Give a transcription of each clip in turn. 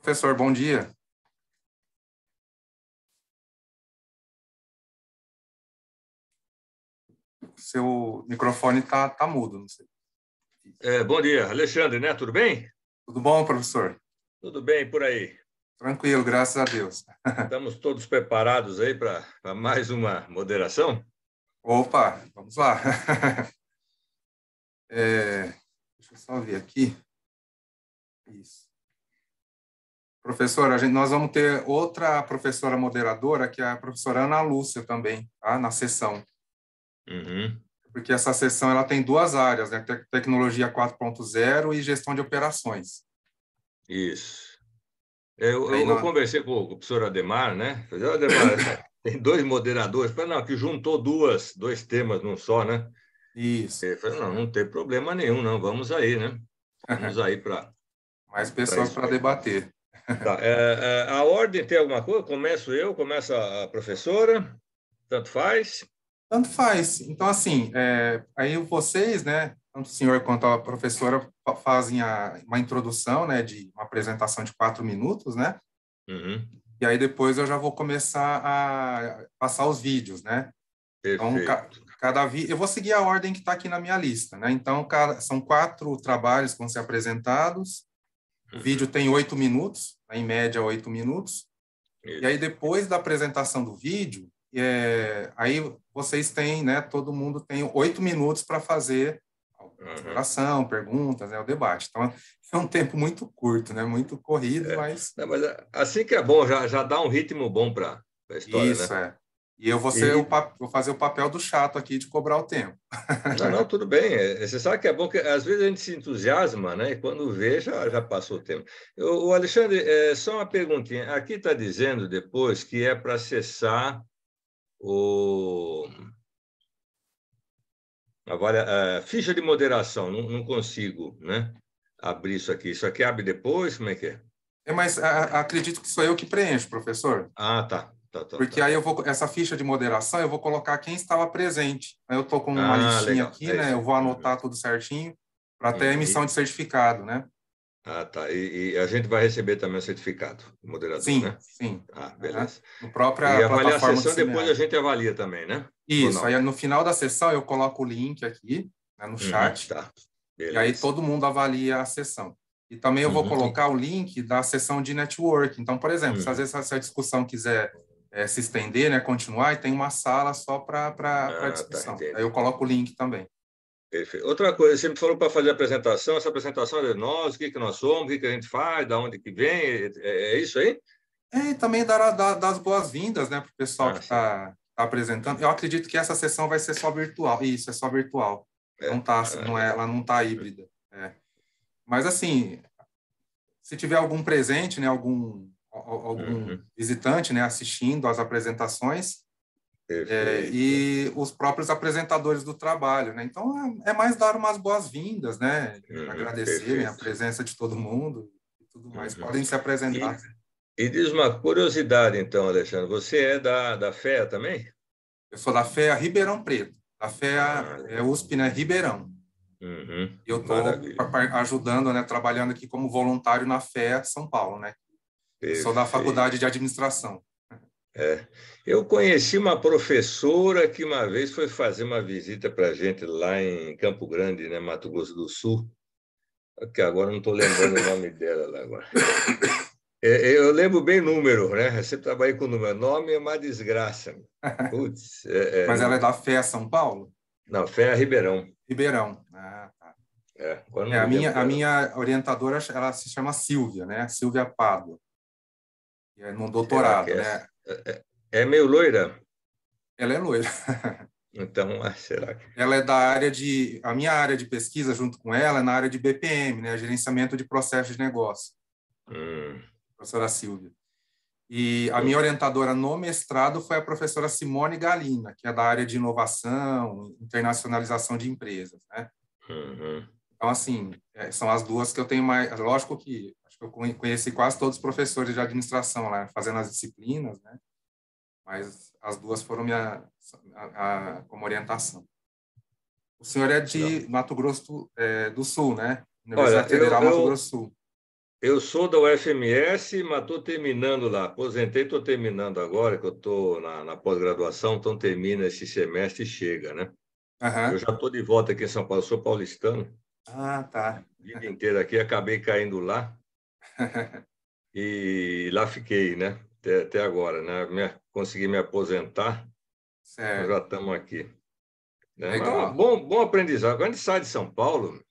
Professor, bom dia. Seu microfone tá mudo, não sei. Bom dia, Alexandre, né? Tudo bem? Tudo bom, professor? Tudo bem por aí. Tranquilo, graças a Deus. Estamos todos preparados aí para mais uma moderação? Opa, vamos lá. Deixa eu só ver aqui. Isso. Professor, nós vamos ter outra professora moderadora, que é a professora Ana Lúcia também, tá? Na sessão. Uhum. Porque essa sessão ela tem duas áreas, né? Tecnologia 4.0 e gestão de operações. Isso. Aí Eu conversei com o professor Ademar, né? Falei, Ademar, tem dois moderadores. Falei, não, que juntou dois temas num só, né? Isso. Ele falou, não tem problema nenhum, não. Vamos aí, né? Vamos aí para Mais pessoas isso para aí. debater. Tá. A ordem tem alguma coisa? Começo eu, começa a professora, tanto faz. Tanto faz. Então, assim, aí vocês, né, tanto o senhor quanto a professora fazem uma introdução, né, de uma apresentação de 4 minutos, né, Uhum. e aí depois eu já vou começar a passar os vídeos, né. Então, Perfeito. cada vídeo, eu vou seguir a ordem que está aqui na minha lista, né. Então, são 4 trabalhos que vão ser apresentados. O vídeo Uhum. tem 8 minutos, né, em média 8 minutos. E aí, Isso. depois da apresentação do vídeo, aí vocês têm, né, todo mundo tem 8 minutos para fazer a Uhum. exploração, perguntas, né, o debate. Então, é um tempo muito curto, né, muito corrido, mas Não, mas assim que é bom, já dá um ritmo bom para a história, isso né? é. E eu E, vou fazer o papel do chato aqui de cobrar o tempo. não, tudo bem. Você sabe que é bom que às vezes a gente se entusiasma, né? E quando vê, já passou o tempo. O Alexandre, só uma perguntinha. Aqui está dizendo depois que é para acessar o, a ficha de moderação. Não consigo, né? Abrir isso aqui. Isso aqui abre depois? Como é que é? Mas acredito que sou eu que preencho, professor. Ah, tá. Tá, tá, Porque tá. aí essa ficha de moderação eu vou colocar quem estava presente. Aí eu estou com uma Ah, listinha legal. aqui, É né? isso Eu aí. vou Uhum. anotar tudo certinho para até Uhum. emissão de certificado, né? Ah, tá. E a gente vai receber também o certificado, o moderador, Sim, né? sim. Ah, Aham. beleza. No E própria avaliar a plataforma do sessão, depois a seminário. gente avalia também, né? Ou Isso. não? Aí no final da sessão eu coloco o link aqui, né, no Uhum, chat tá. e aí Beleza. todo mundo avalia a sessão. E também eu vou Uhum. colocar o link da sessão de network. Então, por exemplo, se às Uhum. vezes essa discussão quiser se estender, né, continuar, e tem uma sala só para Ah, tá, discussão. Aí eu entendi. coloco o link também. Perfeito. Outra coisa, você me falou para fazer a apresentação, essa apresentação é de nós, o que que nós somos, o que que a gente faz, da onde que vem, é isso aí? E também das boas-vindas, né, para o pessoal que Ah, sim. está apresentando. Eu Uhum. acredito que essa sessão vai ser só virtual. Isso, é só virtual. Não É. tá, Ah, não é, legal. ela não está Uhum. híbrida. Mas, assim, se tiver algum presente, né, algum Uhum. visitante, né, assistindo às apresentações, Perfeito. e os próprios apresentadores do trabalho, né? Então, é mais dar umas boas-vindas, né? Uhum. Agradecer, né, a Perfeito. presença de todo mundo e tudo mais. Uhum. Podem se apresentar. E diz uma curiosidade, então, Alexandre, você é da FEA também? Eu sou da FEA Ribeirão Preto. A FEA Ah, é legal. USP, né, Ribeirão. Uhum. E eu estou Maravilha. ajudando, né, trabalhando aqui como voluntário na FEA São Paulo, né? Eu sou da Faculdade Perfeito. de Administração. É. Eu conheci uma professora que uma vez foi fazer uma visita para a gente lá em Campo Grande, né, Mato Grosso do Sul, que agora não estou lembrando o nome dela lá agora. Eu lembro bem número, né? Eu sempre trabalhei com número. Nome é uma desgraça. Putz, Mas ela é da FEA São Paulo? não, Fé é Ribeirão. Ribeirão. Ah, tá. Agora não me A minha, lembro a dela. minha orientadora, ela se chama Silvia, né? Silvia Pádua. E é no Será que doutorado, é né? essa? É meio loira? Ela é loira. Então, será que. Ela é da área a minha área de pesquisa junto com ela é na área de BPM, né? Gerenciamento de processos de negócio, Hum, professora Silvia. E a minha hum, orientadora no mestrado foi a professora Simone Galina, que é da área de inovação, internacionalização de empresas, né? uhum. Então, assim, são as duas que eu tenho mais. Lógico que acho que eu conheci quase todos os professores de administração lá, fazendo as disciplinas, né? Mas as duas foram como orientação. O senhor é Não. de Mato Grosso do Sul, né? Olha, Universidade Federal Mato Grosso do Sul. Eu sou da UFMS, mas estou terminando lá. Aposentei, estou terminando agora, que eu estou na pós-graduação, então termina esse semestre e chega, né? Eu Aham. já estou de volta aqui em São Paulo, sou paulistano, Ah, tá. vida inteira aqui, acabei caindo lá e lá fiquei, né? Até agora, né? Consegui me aposentar, nós já Certo. estamos aqui. Né? Mas é um Legal. bom aprendizado. Quando a gente sai de São Paulo,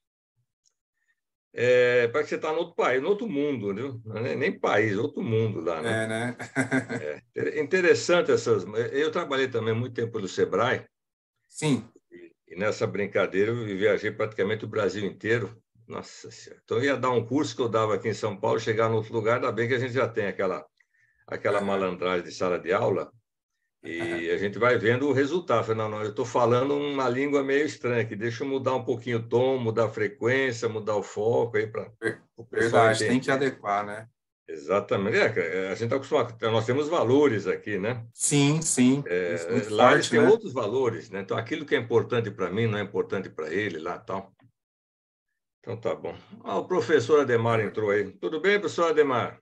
parece que você está no outro país, no outro mundo, viu? Não é nem país, outro mundo lá, né? É, né? Interessante essas. Eu trabalhei também muito tempo no Sebrae, Sim. e nessa brincadeira eu viajei praticamente o Brasil inteiro. Nossa Senhora. Então eu ia dar um curso que eu dava aqui em São Paulo, chegar no outro lugar, ainda bem que a gente já tem aquela Aham. malandragem de sala de aula, e a gente vai vendo o resultado. Falei, não, eu estou falando uma língua meio estranha aqui, deixa eu mudar um pouquinho o tom, mudar a frequência, mudar o foco aí para o pessoal Verdade, tem que entender. adequar, né? Exatamente. A gente está acostumado, nós temos valores aqui, né? Sim, sim. Isso, muito Lá eles forte, têm né? outros valores, né? Então aquilo que é importante para mim não é importante para ele lá tal. Então tá bom. Ah, o professor É Ademar verdade. entrou aí. Tudo bem, professor Ademar?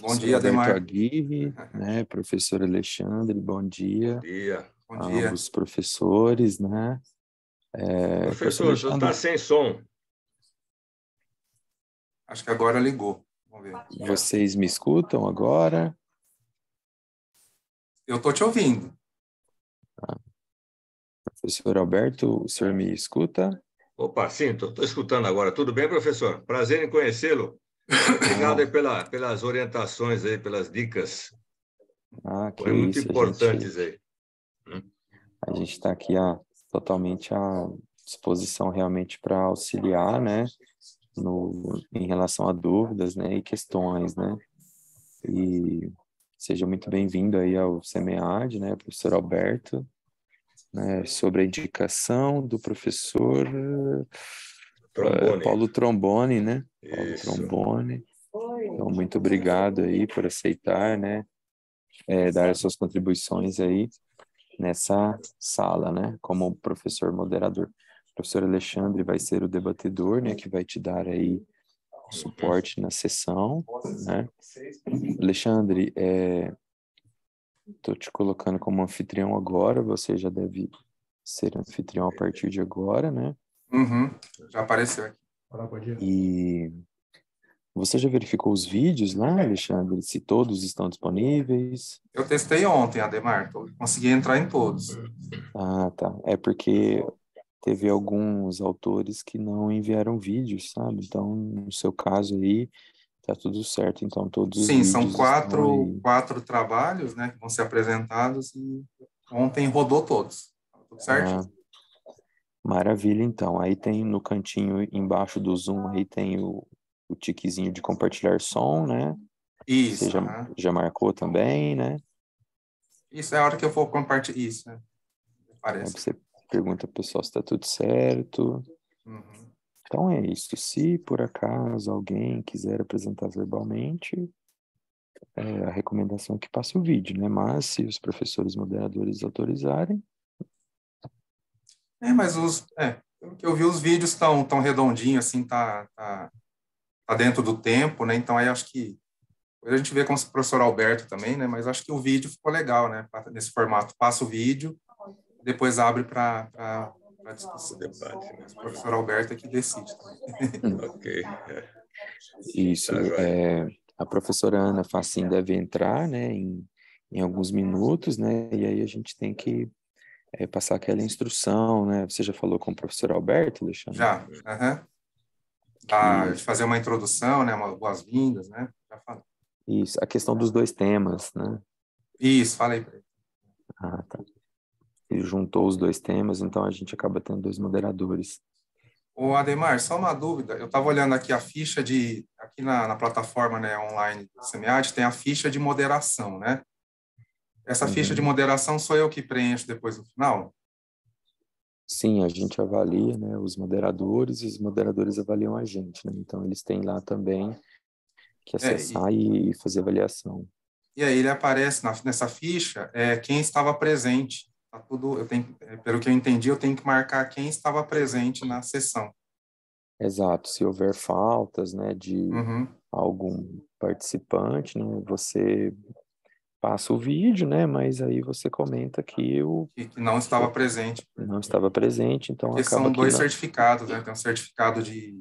Bom Professor dia, Alberto Ademar. Aguirre, né? Professor Alexandre, bom Bom dia dia. Bom a dia. ambos os professores, né? Professor Professor, você está Alexandre, sem som. Acho que agora ligou. Vamos ver. vocês me escutam agora? Eu tô te ouvindo. Professor Alberto, o senhor me escuta? Opa, sim, estou escutando agora. Tudo bem, professor? Prazer em conhecê-lo. Obrigado aí Ah, pelas orientações aí, pelas dicas. que Foram muito isso, importantes aí. a gente está aqui totalmente à disposição realmente para auxiliar, né? Em relação a dúvidas, né? E questões, né? E seja muito bem-vindo aí ao SEMEAD, né, professor Alberto, né, sobre a indicação do professor Trombone. Paulo Trombone, né? Paulo Isso. Trombone. Então, muito obrigado aí por aceitar, né, dar as suas contribuições aí nessa sala, né, como professor moderador. O professor Alexandre vai ser o debatedor, né, que vai te dar aí suporte na sessão, né? Alexandre, estou te colocando como anfitrião agora, você já deve ser anfitrião a partir de agora, né? Uhum. Já apareceu aqui. E você já verificou os vídeos lá, Alexandre? Se todos estão disponíveis? Eu testei ontem, Ademar. Consegui entrar em todos. Ah, tá. É porque teve alguns autores que não enviaram vídeos, sabe? Então, no seu caso aí, tá tudo certo. Então, todos os Sim, são vídeos estão quatro, aí. quatro trabalhos, né, que vão ser apresentados e ontem rodou todos. Tudo certinho. Ah, maravilha, então. Aí tem no cantinho embaixo do Zoom, aí tem o tiquezinho de compartilhar som, né? Você Isso, já, aham. já marcou também, né? Isso é a hora que eu for compartilhar. Isso, né? Aí Aparece. você pergunta pro pessoal se tá tudo certo. Uhum. Então é isso. Se por acaso alguém quiser apresentar verbalmente, a recomendação é que passe o vídeo, né? Mas se os professores moderadores autorizarem, Mas pelo que eu vi, os vídeos estão tão redondinhos, assim, tá dentro do tempo, né? Então aí acho que a gente vê com o professor Alberto também, né? Mas acho que o vídeo ficou legal, né? Nesse formato, passa o vídeo, depois abre para O discussão. debate, né? O professor Alberto é que decide também. Ok. isso. Tá joia. A professora Ana Facim deve entrar, né? Em alguns minutos, né? E aí a gente tem que passar aquela instrução, né? Você já falou com o professor Alberto, Alexandre? Já, aham. Que De fazer uma introdução, né? Uma boas-vindas, né? Já falei. isso, a questão dos dois temas, né? Isso, falei para ele. Ah, tá. Ele juntou os dois temas, então a gente acaba tendo dois moderadores. Ô, Ademar, só uma dúvida. Eu estava olhando aqui a ficha aqui na plataforma, né, online do SEMEAD, tem a ficha de moderação, né? Essa ficha de Uhum. moderação sou eu que preencho depois no final? Sim, a gente avalia, né, os moderadores e os moderadores avaliam a gente, né? Então eles têm lá também que É, acessar e fazer avaliação. e aí ele aparece nessa ficha quem estava presente. tá tudo, pelo que eu entendi, eu tenho que marcar quem estava presente na sessão. Exato. Se houver faltas, né, de Uhum. algum participante, né, você passa o vídeo, né, mas aí você comenta que Que não estava presente. não estava presente, então Porque acaba são que dois não. certificados, né? Tem um certificado de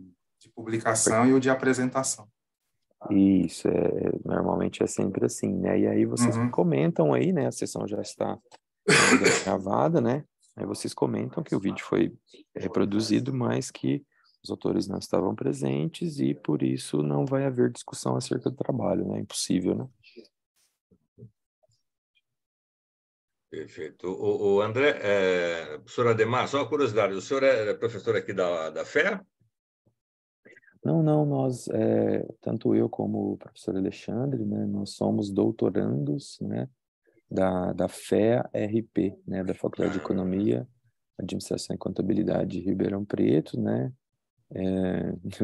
publicação e o de apresentação. Isso, normalmente é sempre assim, né? E aí vocês Uhum. comentam aí, né? A sessão já está sendo gravada, né? Aí vocês comentam que o vídeo foi reproduzido, mas que os autores não estavam presentes e por isso não vai haver discussão acerca do trabalho, né? Impossível, né? Perfeito. O André, professor Ademar, só uma curiosidade, o senhor é professor aqui da FEA? Não, nós, tanto eu como o professor Alexandre, né? Nós somos doutorandos, né? Da FEA-RP, né? Da Faculdade de Economia, Administração e Contabilidade de Ribeirão Preto, né?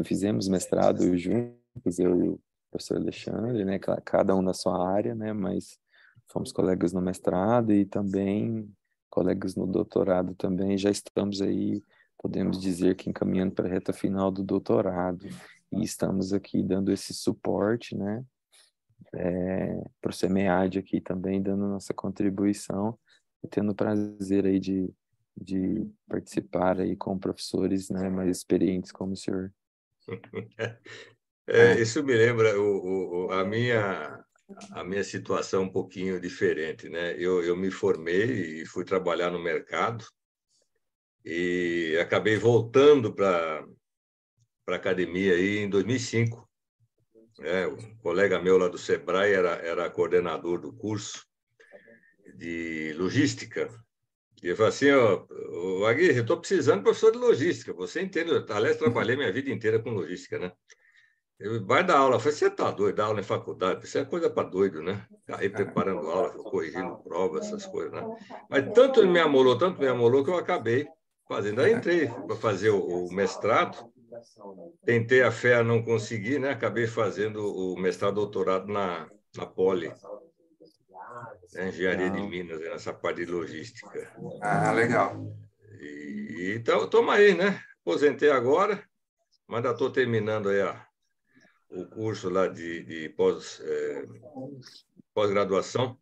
Fizemos mestrado juntos, eu e o professor Alexandre, né? Cada um na sua área, né? Mas fomos colegas no mestrado e também colegas no doutorado também. Já estamos aí, podemos dizer que encaminhando para a reta final do doutorado. E estamos aqui dando esse suporte, né? Para o SEMEAD aqui também, dando nossa contribuição e tendo o prazer aí de participar aí com professores, né, mais experientes como o senhor. Isso me lembra a minha situação um pouquinho diferente, né? Eu me formei e fui trabalhar no mercado e acabei voltando para a academia aí em 2005. Um colega meu lá do Sebrae era coordenador do curso de logística. E ele falou assim, Aguirre, eu estou precisando de professor de logística. Você entende? Aliás, trabalhei minha vida inteira com logística, né? Vai dar aula. Eu falei, você está doido, dar aula em faculdade? Isso é coisa para doido, né? Aí preparando aula, corrigindo prova, essas coisas, né? Mas tanto me amolou que eu acabei fazendo. Aí entrei para fazer o mestrado, tentei a FEA, não consegui, né? Acabei fazendo o mestrado doutorado na Poli, né? Engenharia de Minas, nessa parte de logística. Ah, legal. Então, estamos aí, né? Aposentei agora, mas ainda estou terminando aí o curso lá de pós-graduação.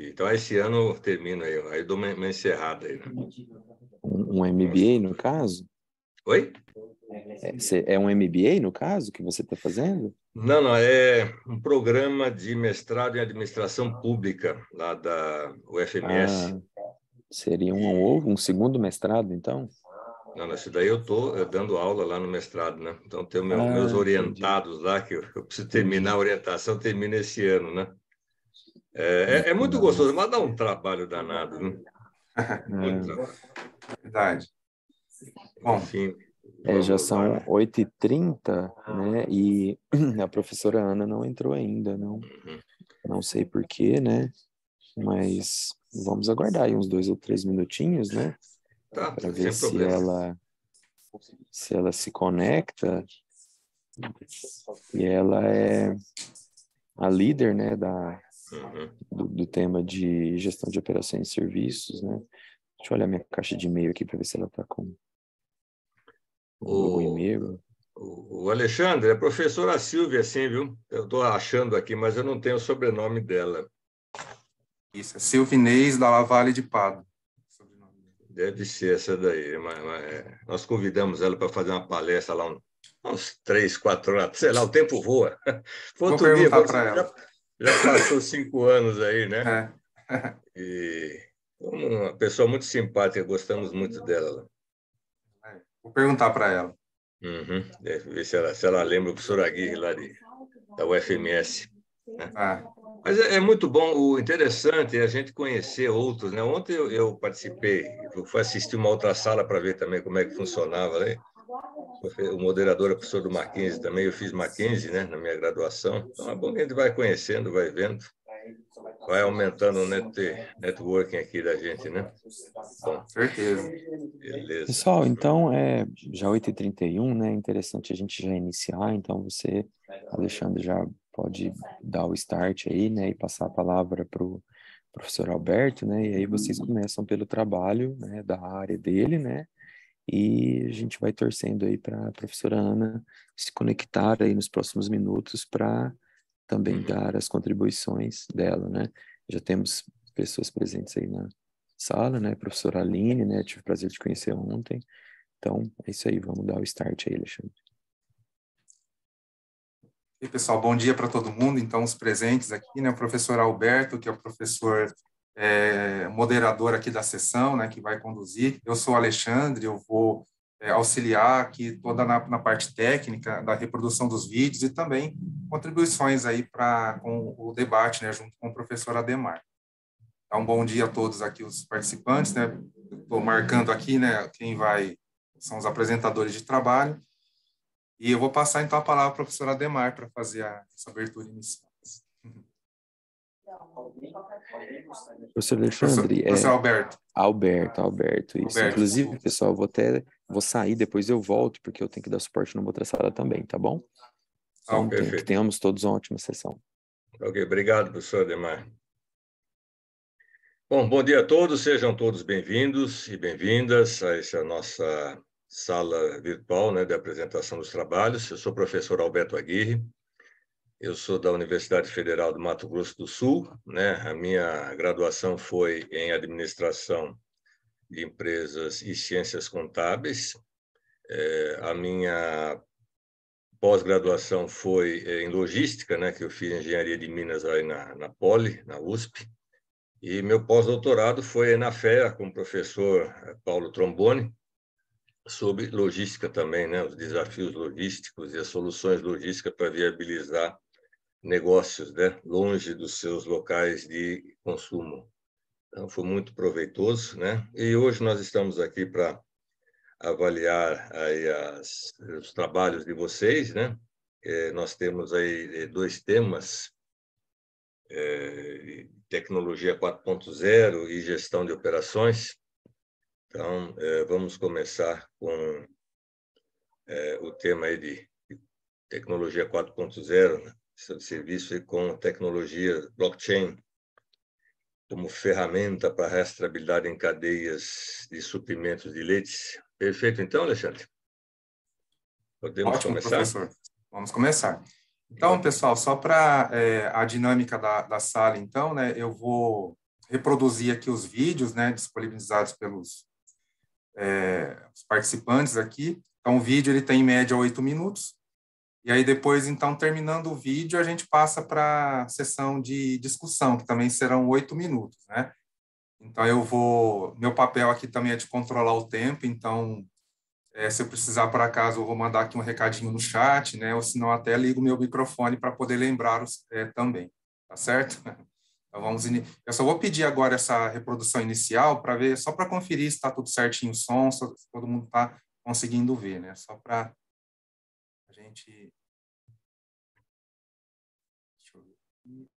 Então, esse ano eu termino aí dou uma encerrada aí, né? Um MBA, no caso? Oi? É um MBA, no caso, que você está fazendo? Não, é um programa de mestrado em administração pública, lá da UFMS. Seria um segundo mestrado, então? Não, isso daí eu estou dando aula lá no mestrado, né? Então, tenho meus Entendi. orientados lá, que eu preciso terminar a orientação, termina esse ano, né? É muito gostoso, mas dá um trabalho danado, né? Muito trabalho. Verdade. Bom, Enfim, Já vamos lá, são né? 8h30, né? E a professora Ana não entrou ainda, não sei por quê, né? Mas vamos aguardar aí uns 2 ou 3 minutinhos, né? Tá, Para ver sem problema. se ela se conecta. E ela é a líder, né, do tema de gestão de operações e serviços, né? Deixa eu olhar minha caixa de e-mail aqui para ver se ela está com o e-mail. O Alexandre, é professora Silvia, sim, viu? Eu estou achando aqui, mas eu não tenho o sobrenome dela. isso, é Silvinês da Lavalle de Pado. Deve ser essa daí. Mas nós convidamos ela para fazer uma palestra lá uns 3, 4 anos, sei lá, o tempo voa. Foi Vou outro dia, perguntar para ela. já passou 5 anos aí, né? É. E uma pessoa muito simpática, gostamos muito dela. Vou perguntar para ela. Uhum. Deve ver se ela lembra o professor Aguirre lá da UFMS. Né? Mas é muito bom, o interessante é a gente conhecer outros, né? Ontem eu participei, eu fui assistir uma outra sala para ver também como é que funcionava, né? O moderador é o professor do Mackenzie também, eu fiz Mackenzie, né, na minha graduação. Então é bom que a gente vai conhecendo, vai vendo, vai aumentando o networking aqui da gente, né? Bom, certeza. beleza. Pessoal, então já 8h31, né? É interessante a gente já iniciar, então você, Alexandre, já pode dar o start aí, né? E passar a palavra para o professor Alberto, né? E aí vocês começam pelo trabalho, né, da área dele, né? E a gente vai torcendo aí para a professora Ana se conectar aí nos próximos minutos para também dar as contribuições dela, né? Já temos pessoas presentes aí na sala, né? Professora Aline, né? Tive o prazer de conhecer ontem. Então, é isso aí, vamos dar o start aí, Alexandre. E pessoal, bom dia para todo mundo. Então, os presentes aqui, né? O professor Alberto, que é o professor moderador aqui da sessão, né? Que vai conduzir. Eu sou o Alexandre, eu vou auxiliar aqui toda na parte técnica da reprodução dos vídeos e também contribuições aí com o debate, né? Junto com o professor Ademar. Então, bom dia a todos aqui, os participantes, né? Estou marcando aqui, né? São os apresentadores de trabalho. E eu vou passar, então, a palavra ao professor Ademar para fazer essa abertura inicial. Professor Alexandre, professor Alberto. Alberto, isso. Alberto, Inclusive, desculpa. pessoal, vou sair, depois eu volto, porque eu tenho que dar suporte numa outra sala também, tá bom? Então, que tenhamos todos uma ótima sessão. Ok, obrigado, professor Ademar. Bom dia a todos, sejam todos bem-vindos e bem-vindas a essa nossa sala virtual, né, de apresentação dos trabalhos. Eu sou o professor Alberto Aguirre, eu sou da Universidade Federal do Mato Grosso do Sul, né? A minha graduação foi em Administração de Empresas e Ciências Contábeis. A minha pós-graduação foi em Logística, né, que eu fiz Engenharia de Minas aí na Poli, na USP. E meu pós-doutorado foi na FEA, com o professor Paulo Tromboni, sobre logística também, né? Os desafios logísticos e as soluções logísticas para viabilizar negócios, né? Longe dos seus locais de consumo. Então, foi muito proveitoso, né? E hoje nós estamos aqui para avaliar aí os trabalhos de vocês, né? Nós temos aí 2 temas, tecnologia 4.0 e gestão de operações. Então, vamos começar com o tema aí de tecnologia 4.0, né? De serviço com tecnologia blockchain como ferramenta para rastreabilidade em cadeias de suprimentos de leite. Perfeito, então, Alexandre? Podemos Ótimo, começar? professor. Vamos começar. Então, pessoal, só para a dinâmica da sala, então, né, eu vou reproduzir aqui os vídeos, né, disponibilizados pelos os participantes aqui. Então, o vídeo ele tem em média 8 minutos. E aí depois, então, terminando o vídeo, a gente passa para a sessão de discussão, que também serão 8 minutos, né? Então, meu papel aqui também é de controlar o tempo, então, se eu precisar, por acaso, eu vou mandar aqui um recadinho no chat, né? Ou se não, até ligo o meu microfone para poder lembrá-los também, tá certo? Então, eu só vou pedir agora essa reprodução inicial para ver, só para conferir se está tudo certinho o som, se todo mundo está conseguindo ver, né? Só para a gente... Deixa eu ver aqui.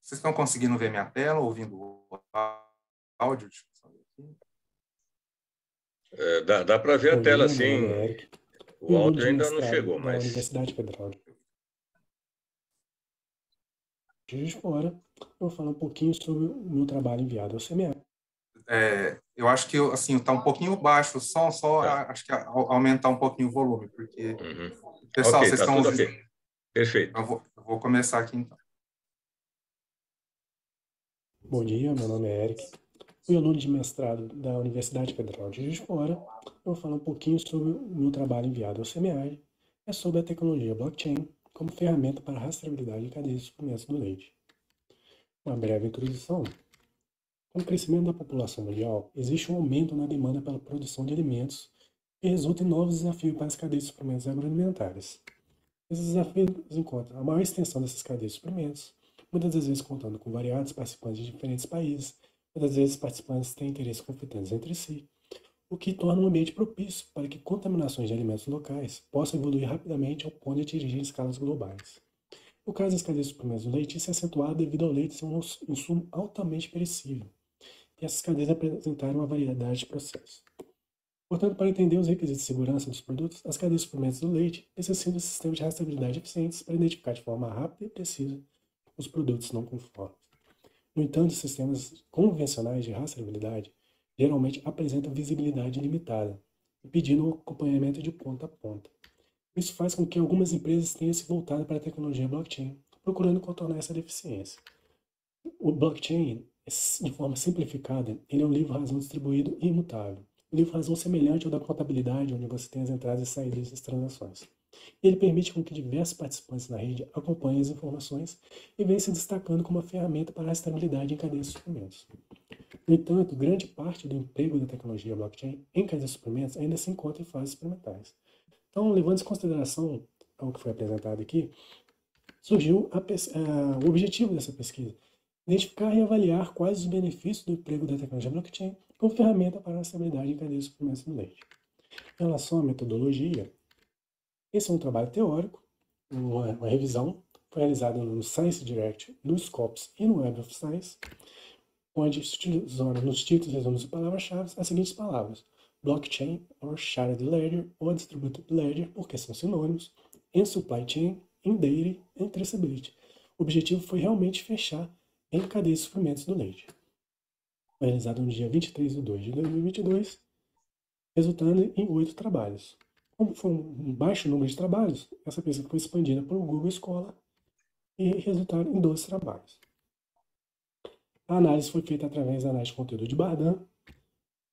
Vocês estão conseguindo ver minha tela, ouvindo o áudio? Deixa eu só ver aqui. Dá para ver a tela, sim. Meu nome é Eric. O áudio ainda não chegou, da mas... Universidade Federal de Juiz de Fora, eu vou falar um pouquinho sobre o meu trabalho enviado ao CMA. Eu acho que assim está um pouquinho baixo o som, acho que aumentar um pouquinho o volume, porque pessoal, okay, vocês tá estão tudo ouvindo? ok. Perfeito. Eu vou começar aqui então. Bom dia, meu nome é Eric. Fui aluno de mestrado da Universidade Federal de Juiz de Fora. Eu vou falar um pouquinho sobre o meu trabalho enviado ao CMA. É sobre a tecnologia blockchain como ferramenta para rastreabilidade de cadeias de suprimentos do leite. Uma breve introdução. Com o crescimento da população mundial, existe um aumento na demanda pela produção de alimentos que resulta em novos desafios para as cadeias de suprimentos agroalimentares. Esses desafios encontram a maior extensão dessas cadeias de suprimentos, muitas das vezes contando com variados participantes de diferentes países, muitas vezes participantes têm interesses conflitantes entre si, o que torna um ambiente propício para que contaminações de alimentos locais possam evoluir rapidamente ao ponto de atingir escalas globais. No caso das cadeias de suprimentos do leite, isso é acentuado devido ao leite ser um insumo altamente perecível, e essas cadeias apresentaram uma variedade de processos. Portanto, para entender os requisitos de segurança dos produtos, as cadeias de suprimentos do leite necessitam de sistemas de rastreabilidade eficientes para identificar de forma rápida e precisa os produtos não conformes. No entanto, os sistemas convencionais de rastreabilidade geralmente apresentam visibilidade limitada, impedindo o acompanhamento de ponta a ponta. Isso faz com que algumas empresas tenham se voltado para a tecnologia blockchain, procurando contornar essa deficiência. O blockchain, de forma simplificada, ele é um livro-razão distribuído e imutável. Um livro-razão semelhante ao da contabilidade, onde você tem as entradas e saídas das transações. Ele permite com que diversos participantes na rede acompanhem as informações e venham se destacando como uma ferramenta para a estabilidade em cadeias de suprimentos. No entanto, grande parte do emprego da tecnologia blockchain em cadeias de suprimentos ainda se encontra em fases experimentais. Então, levando em consideração o que foi apresentado aqui, surgiu o objetivo dessa pesquisa: identificar e avaliar quais os benefícios do emprego da tecnologia blockchain como ferramenta para a estabilidade em cadeias de suprimentos do leite. Em relação à metodologia, esse é um trabalho teórico, uma revisão, foi realizada no Science Direct, no Scopus e no Web of Science, onde se utilizou nos títulos, resumos e palavras-chave as seguintes palavras: blockchain, or shared ledger, ou distributed ledger, porque são sinônimos, em supply chain, em data, em traceability. O objetivo foi realmente fechar em cadeias de suprimentos do leite. Foi realizado no dia 23 de 2 de 2022, resultando em 8 trabalhos. Como foi um baixo número de trabalhos, essa pesquisa foi expandida para o Google Scholar e resultaram em 12 trabalhos. A análise foi feita através da análise de conteúdo de Bardan.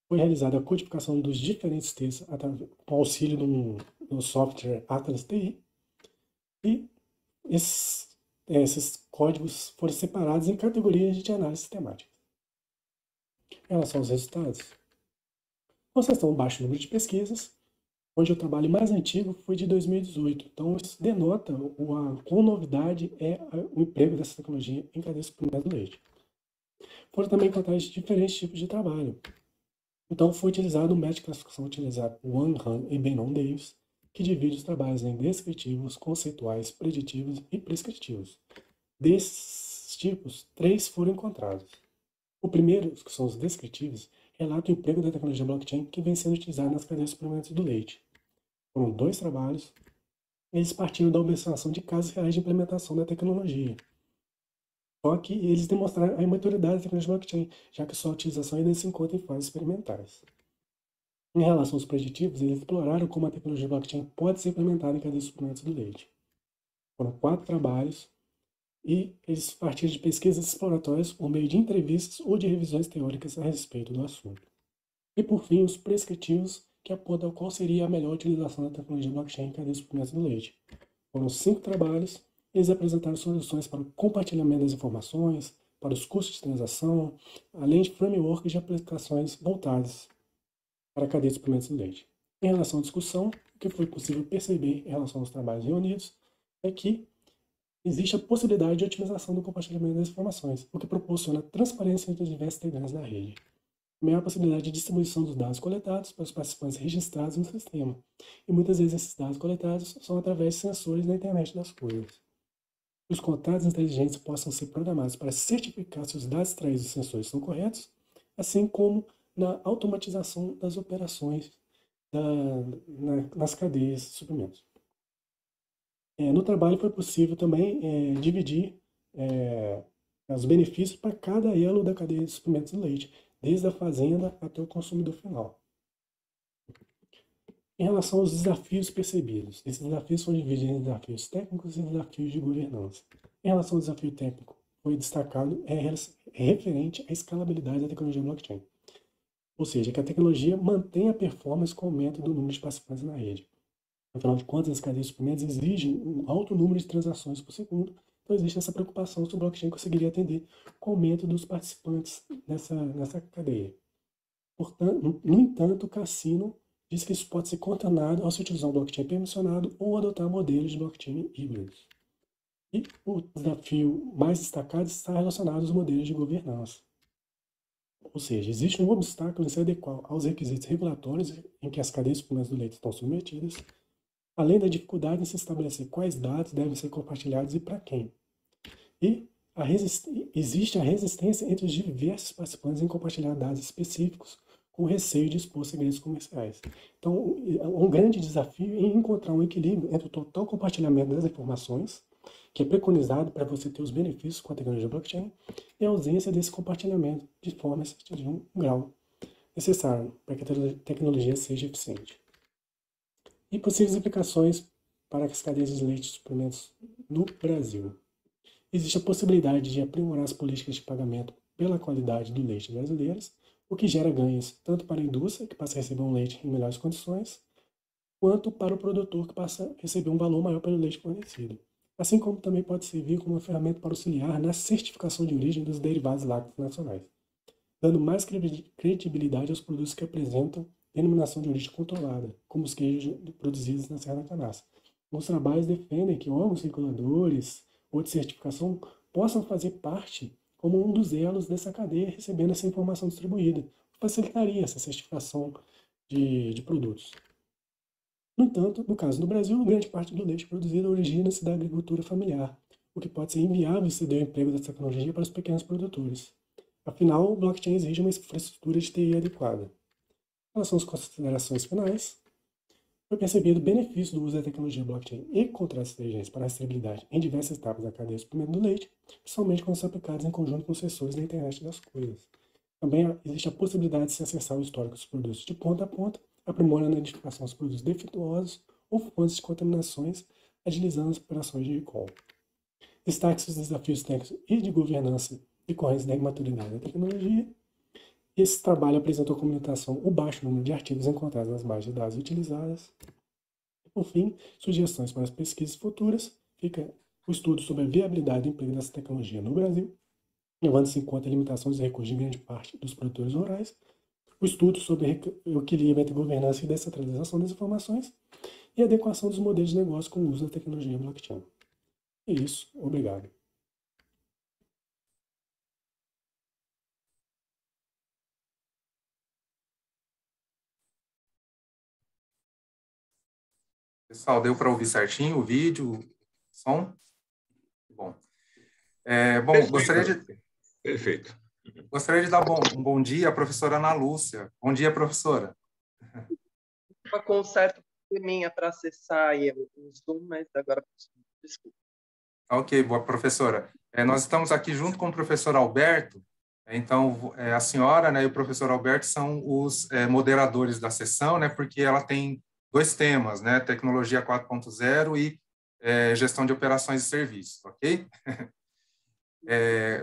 Foi realizada a codificação dos diferentes textos com auxílio do software Atlas TI. E esses códigos foram separados em categorias de análise sistemática. Em relação aos resultados, vocês estão um baixo número de pesquisas, onde o trabalho mais antigo foi de 2018. Então, isso denota qual novidade é o emprego dessa tecnologia em cadeias de suprimentos do leite. Foram também encontrados diferentes tipos de trabalho. Então, foi utilizado o método de classificação utilizado por Wang Han e Benon Davis, que divide os trabalhos em descritivos, conceituais, preditivos e prescritivos. Desses tipos, 3 foram encontrados. O primeiro, que são os descritivos, relata o emprego da tecnologia blockchain que vem sendo utilizada nas cadeias de suprimentos do leite. Foram 2 trabalhos, eles partindo da observação de casos reais de implementação da tecnologia. Só que eles demonstraram a imaturidade da tecnologia blockchain, já que sua utilização ainda se encontra em fases experimentais. Em relação aos preditivos, eles exploraram como a tecnologia blockchain pode ser implementada em cadeias de suprimentos do leite. Foram 4 trabalhos e eles partiram de pesquisas exploratórias por meio de entrevistas ou de revisões teóricas a respeito do assunto. E por fim, os prescritivos, que apontam qual seria a melhor utilização da tecnologia blockchain em cadeias de suprimentos do leite. Foram 5 trabalhos. Eles apresentaram soluções para o compartilhamento das informações, para os custos de transação, além de frameworks de aplicações voltadas para a cadeia de suprimentos do leite. Em relação à discussão, o que foi possível perceber em relação aos trabalhos reunidos é que existe a possibilidade de otimização do compartilhamento das informações, o que proporciona transparência entre os diversos integrantes da rede. Também há a possibilidade de distribuição dos dados coletados para os participantes registrados no sistema, e muitas vezes esses dados coletados são através de sensores na internet das coisas. Os contratos inteligentes possam ser programados para certificar se os dados extraídos dos sensores são corretos, assim como na automatização das operações nas cadeias de suprimentos. No trabalho foi possível também dividir os benefícios para cada elo da cadeia de suprimentos do leite, desde a fazenda até o consumidor final. Em relação aos desafios percebidos, esses desafios são divididos em desafios técnicos e desafios de governança. Em relação ao desafio técnico, foi destacado referente à escalabilidade da tecnologia blockchain. Ou seja, que a tecnologia mantém a performance com o aumento do número de participantes na rede. Afinal de contas, as cadeias de suprimentos exigem um alto número de transações por segundo, então existe essa preocupação se o blockchain conseguiria atender com o aumento dos participantes nessa cadeia. Portanto, no entanto, o Cassino diz que isso pode ser contornado ao se utilizar um blockchain permissionado ou adotar modelos de blockchain híbridos. E o desafio mais destacado está relacionado aos modelos de governança. Ou seja, existe um obstáculo em se adequar aos requisitos regulatórios em que as cadeias de suprimentos do leite estão submetidas, além da dificuldade em se estabelecer quais dados devem ser compartilhados e para quem. E existe a resistência entre os diversos participantes em compartilhar dados específicos, com receio de expor segredos comerciais. Então, um grande desafio é encontrar um equilíbrio entre o total compartilhamento das informações, que é preconizado para você ter os benefícios com a tecnologia blockchain, e a ausência desse compartilhamento de forma a atingir um grau necessário para que a tecnologia seja eficiente. E possíveis aplicações para as cadeias de leite e suplementos no Brasil. Existe a possibilidade de aprimorar as políticas de pagamento pela qualidade do leite brasileiras, o que gera ganhos tanto para a indústria, que passa a receber um leite em melhores condições, quanto para o produtor, que passa a receber um valor maior pelo leite fornecido. Assim como também pode servir como uma ferramenta para auxiliar na certificação de origem dos derivados lácteos nacionais, dando mais credibilidade aos produtos que apresentam denominação de origem controlada, como os queijos produzidos na Serra da Canastra. Os trabalhos defendem que órgãos reguladores ou de certificação possam fazer parte como um dos elos dessa cadeia, recebendo essa informação distribuída. Facilitaria essa certificação de produtos. No entanto, no caso do Brasil, grande parte do leite produzido origina-se da agricultura familiar, o que pode ser inviável se der o emprego dessa tecnologia para os pequenos produtores. Afinal, o blockchain exige uma infraestrutura de TI adequada. Em relação às considerações finais, foi percebido o benefício do uso da tecnologia blockchain e contratos inteligentes para a rastreabilidade em diversas etapas da cadeia de suprimento do leite, principalmente quando são aplicados em conjunto com os sensores da internet das coisas. Também existe a possibilidade de se acessar o histórico dos produtos de ponta a ponta, aprimorando a identificação dos produtos defeituosos ou fontes de contaminações, agilizando as operações de recall. Destaque-se os desafios técnicos e de governança decorrentes da imaturidade da tecnologia. Esse trabalho apresentou como limitação o baixo número de artigos encontrados nas bases de dados utilizadas. E, por fim, sugestões para as pesquisas futuras. Fica o estudo sobre a viabilidade do emprego dessa tecnologia no Brasil, levando-se em conta a limitação dos recursos de grande parte dos produtores rurais, o estudo sobre o equilíbrio entre governança e descentralização das informações e a adequação dos modelos de negócio com o uso da tecnologia blockchain. É isso. Obrigado. Pessoal, deu para ouvir certinho o vídeo, o som? Bom, Perfeito. Gostaria de dar um bom dia à professora Ana Lúcia. Bom dia, professora. Com um certo probleminha para acessar o Zoom, mas agora desculpa. Ok, boa, professora. Nós estamos aqui junto com o professor Alberto. Então, a senhora, né, e o professor Alberto são os moderadores da sessão, né, porque ela tem dois temas, né, tecnologia 4.0 e gestão de operações e serviços, ok?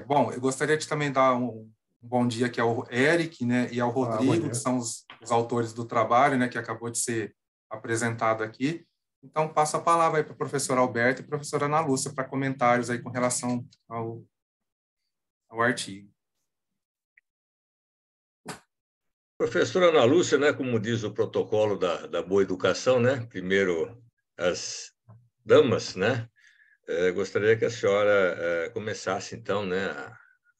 Bom, eu gostaria de também dar um bom dia aqui ao Eric, né, e ao Rodrigo, que são os autores do trabalho, né, que acabou de ser apresentado aqui. Então, passo a palavra aí para o professor Alberto e a professora Ana Lúcia para comentários aí com relação ao artigo. Professora Ana Lúcia, né, como diz o protocolo da boa educação, né, primeiro as damas, né, gostaria que a senhora começasse, então, né, a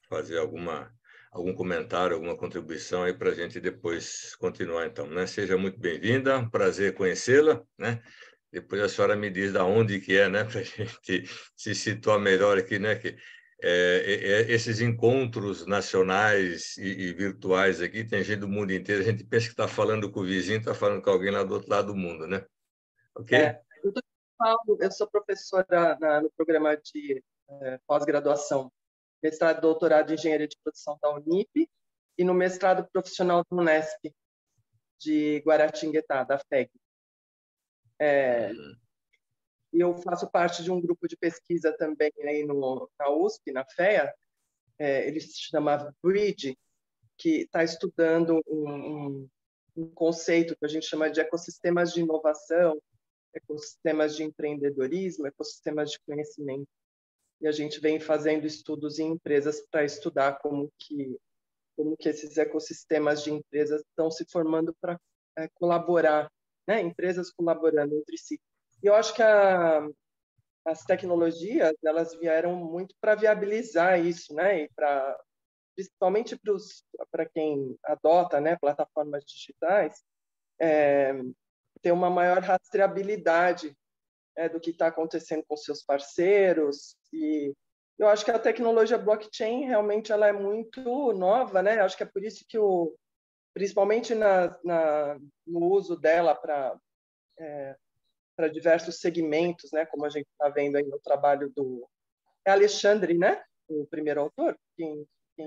fazer algum comentário, alguma contribuição aí para a gente depois continuar, então, né? Seja muito bem-vinda, prazer conhecê-la, né? Depois a senhora me diz da onde que é, né, para a gente se situar melhor aqui, né, que esses encontros nacionais e virtuais aqui, tem gente do mundo inteiro, a gente pensa que está falando com o vizinho, está falando com alguém lá do outro lado do mundo, né? Ok? Eu sou professora no programa de pós-graduação, mestrado e doutorado em Engenharia de Produção da Unip e no mestrado profissional da Unesp, de Guaratinguetá, da FEG. Eu faço parte de um grupo de pesquisa também aí na USP, na FEA, ele se chama Bridge, que está estudando um conceito que a gente chama de ecossistemas de inovação, ecossistemas de empreendedorismo, ecossistemas de conhecimento. E a gente vem fazendo estudos em empresas para estudar como que esses ecossistemas de empresas estão se formando para colaborar, né? Empresas colaborando entre si. E eu acho que as tecnologias elas vieram muito para viabilizar isso, né? E principalmente para quem adota, né, plataformas digitais, ter uma maior rastreabilidade do que está acontecendo com seus parceiros e eu acho que a tecnologia blockchain realmente ela é muito nova, né? Acho que é por isso que principalmente no uso dela para diversos segmentos, né? Como a gente está vendo aí no trabalho do Alexandre, né? O primeiro autor, quem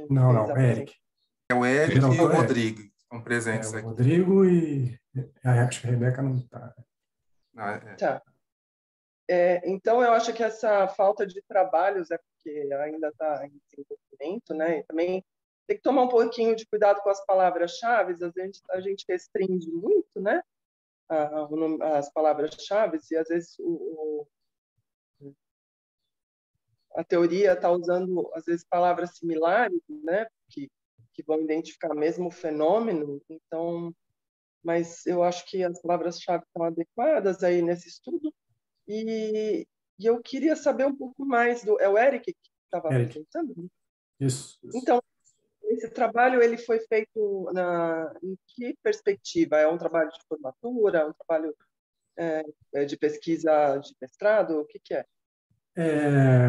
Não, fez não, a é Eric. É o O Eric primeiro e o autor é Eric. Rodrigo que estão presentes O aqui. Rodrigo e acho que a Rebeca não está. Tá. Então, eu acho que essa falta de trabalhos é porque ainda está em desenvolvimento, né? E também tem que tomar um pouquinho de cuidado com as palavras-chave. Às vezes a gente restringe muito, né? As palavras-chave e às vezes a teoria está usando às vezes palavras similares, né? Que vão identificar mesmo o fenômeno. Então, mas eu acho que as palavras-chave estão adequadas aí nesse estudo. E eu queria saber um pouco mais é o Eric que estava apresentando? Isso. Então, esse trabalho ele foi feito em que perspectiva? É um trabalho de formatura, é um trabalho de pesquisa de mestrado? O que é?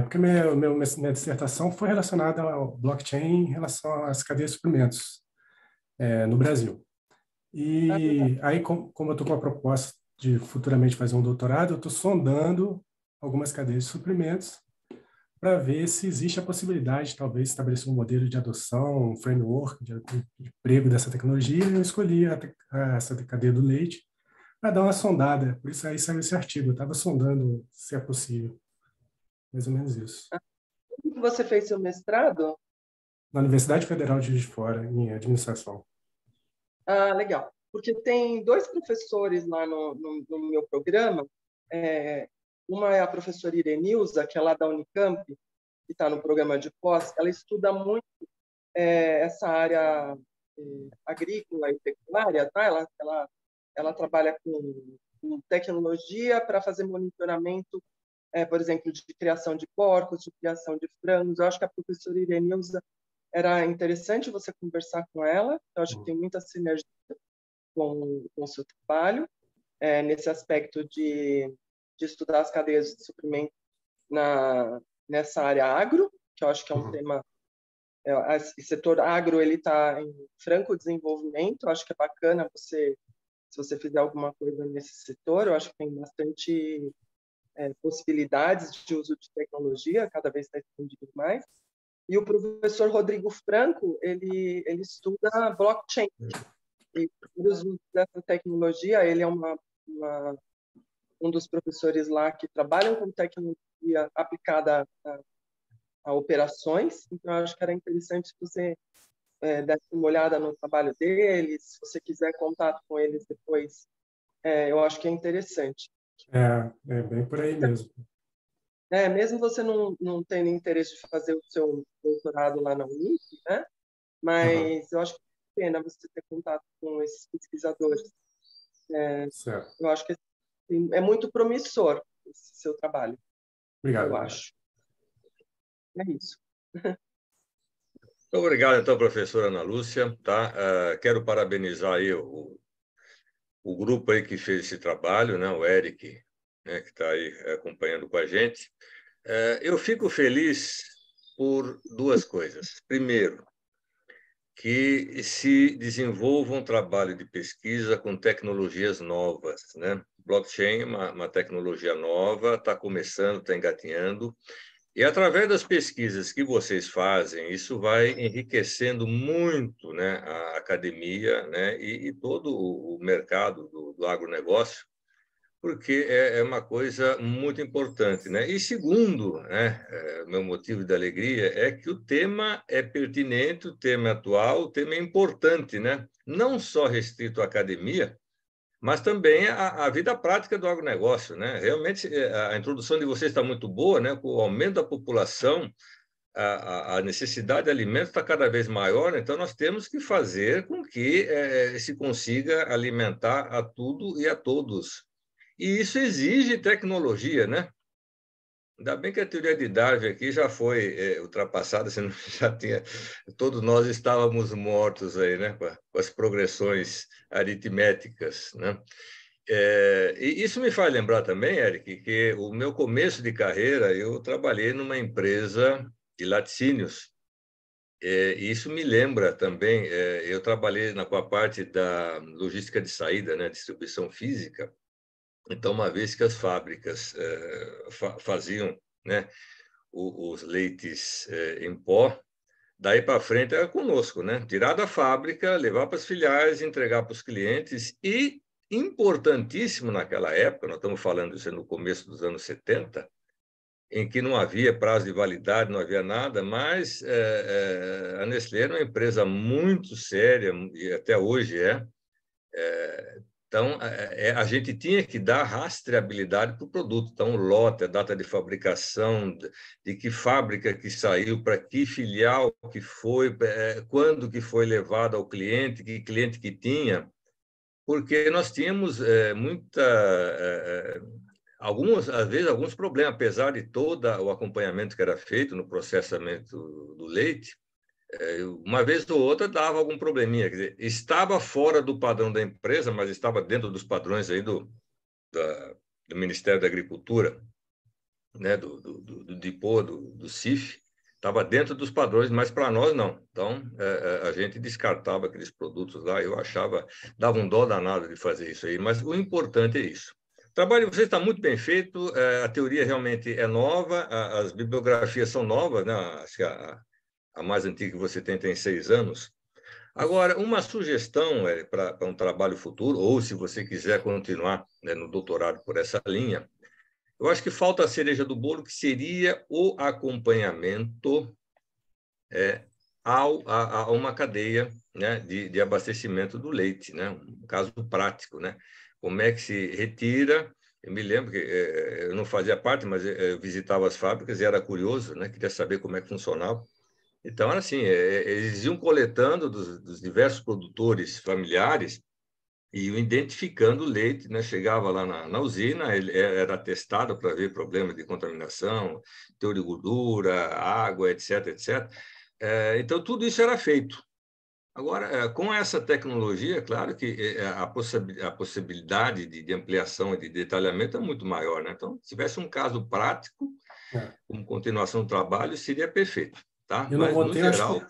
Porque minha dissertação foi relacionada ao blockchain em relação às cadeias de suprimentos no Brasil. E aí, como eu estou com a proposta de futuramente fazer um doutorado, eu estou sondando algumas cadeias de suprimentos para ver se existe a possibilidade de talvez estabelecer um modelo de adoção, um framework de emprego dessa tecnologia. Eu escolhi essa cadeia do leite para dar uma sondada. Por isso aí saiu esse artigo. Eu estava sondando se é possível. Mais ou menos isso. Você fez seu mestrado? Na Universidade Federal de Juiz de Fora, em administração. Ah, legal. Porque tem 2 professores lá no meu programa. Uma é a professora Irenilza, que é lá da Unicamp, que está no programa de pós. Ela estuda muito essa área agrícola e pecuária, tá? Ela trabalha com tecnologia para fazer monitoramento, por exemplo, de criação de porcos, de criação de frangos. Eu acho que a professora Irenilza era interessante você conversar com ela. Eu acho que tem muita sinergia com o seu trabalho nesse aspecto de estudar as cadeias de suprimento nessa área agro, que eu acho que é um tema. O setor agro ele está em franco desenvolvimento. Eu acho que é bacana se você fizer alguma coisa nesse setor. Eu acho que tem bastante possibilidades de uso de tecnologia, cada vez está expandindo mais. E o professor Rodrigo Franco ele estuda blockchain. E o uso dessa tecnologia, ele é um dos professores lá que trabalham com tecnologia aplicada a operações. Então, eu acho que era interessante se você desse uma olhada no trabalho deles, se você quiser contato com eles depois, eu acho que é interessante. É bem por aí mesmo. Mesmo você não tendo interesse de fazer o seu doutorado lá na Unip, né? Mas eu acho que é pena você ter contato com esses pesquisadores. Certo. Eu acho que é muito promissor esse seu trabalho. Obrigado. Eu acho. É isso. Muito obrigado, então, professora Ana Lúcia. Tá? Quero parabenizar aí o grupo aí que fez esse trabalho, né? O Eric, né, que está aí acompanhando com a gente. Eu fico feliz por 2 coisas. Primeiro, que se desenvolva um trabalho de pesquisa com tecnologias novas, né? Blockchain é uma tecnologia nova, está começando, está engatinhando, e através das pesquisas que vocês fazem, isso vai enriquecendo muito, né, a academia, né, e todo o mercado do agronegócio, porque é uma coisa muito importante, né? E segundo, né, meu motivo de alegria é que o tema é pertinente, o tema é atual, o tema é importante, né? Não só restrito à academia, mas também à vida prática do agronegócio, né? Realmente, a introdução de vocês está muito boa, né? Com o aumento da população, a necessidade de alimentos está cada vez maior, então nós temos que fazer com que se consiga alimentar a tudo e a todos. E isso exige tecnologia, né? Ainda bem que a teoria de Darwin aqui já foi ultrapassada, senão já tinha, todos nós estávamos mortos aí, né? Com as progressões aritméticas, né? E isso me faz lembrar também, Eric, que o meu começo de carreira, eu trabalhei numa empresa de laticínios. E isso me lembra também, eu trabalhei com a parte da logística de saída, né, distribuição física. Então, uma vez que as fábricas faziam, né, os leites em pó, daí para frente era conosco, né? Tirar da fábrica, levar para as filiais, entregar para os clientes. E, importantíssimo naquela época, nós estamos falando isso no começo dos anos 70, em que não havia prazo de validade, não havia nada, mas a Nestlé era uma empresa muito séria, e até hoje então, a gente tinha que dar rastreabilidade para o produto. Então, o lote, a data de fabricação, de que fábrica que saiu, para que filial que foi, quando que foi levado ao cliente, que cliente que tinha, porque nós tínhamos às vezes, alguns problemas, apesar de todo o acompanhamento que era feito no processamento do leite, uma vez ou outra dava algum probleminha. Quer dizer, estava fora do padrão da empresa, mas estava dentro dos padrões aí do Ministério da Agricultura, né, do DIPO, do CIF, estava dentro dos padrões, mas para nós não. Então, a gente descartava aqueles produtos lá, eu achava, dava um dó danado de fazer isso aí, mas o importante é isso. O trabalho de vocês está muito bem feito, a teoria realmente é nova, as bibliografias são novas, né? Acho que a mais antiga que você tem 6 anos. Agora, uma sugestão para um trabalho futuro, ou se você quiser continuar, né, no doutorado por essa linha, eu acho que falta a cereja do bolo, que seria o acompanhamento a uma cadeia, né, de abastecimento do leite, né? Um caso prático, né? Como é que se retira? Eu me lembro que eu não fazia parte, mas eu visitava as fábricas e era curioso, né? Queria saber como é que funcionava. Então, era assim, eles iam coletando dos diversos produtores familiares e iam identificando o leite, né? Chegava lá na usina, ele era testado para ver problemas de contaminação, teor de gordura, água, etc, etc. Então, tudo isso era feito. Agora, com essa tecnologia, claro que a possibilidade de ampliação e de detalhamento é muito maior, né? Então, se tivesse um caso prático, como continuação do trabalho, seria perfeito. Tá? Eu não mas, vou no ter, geral...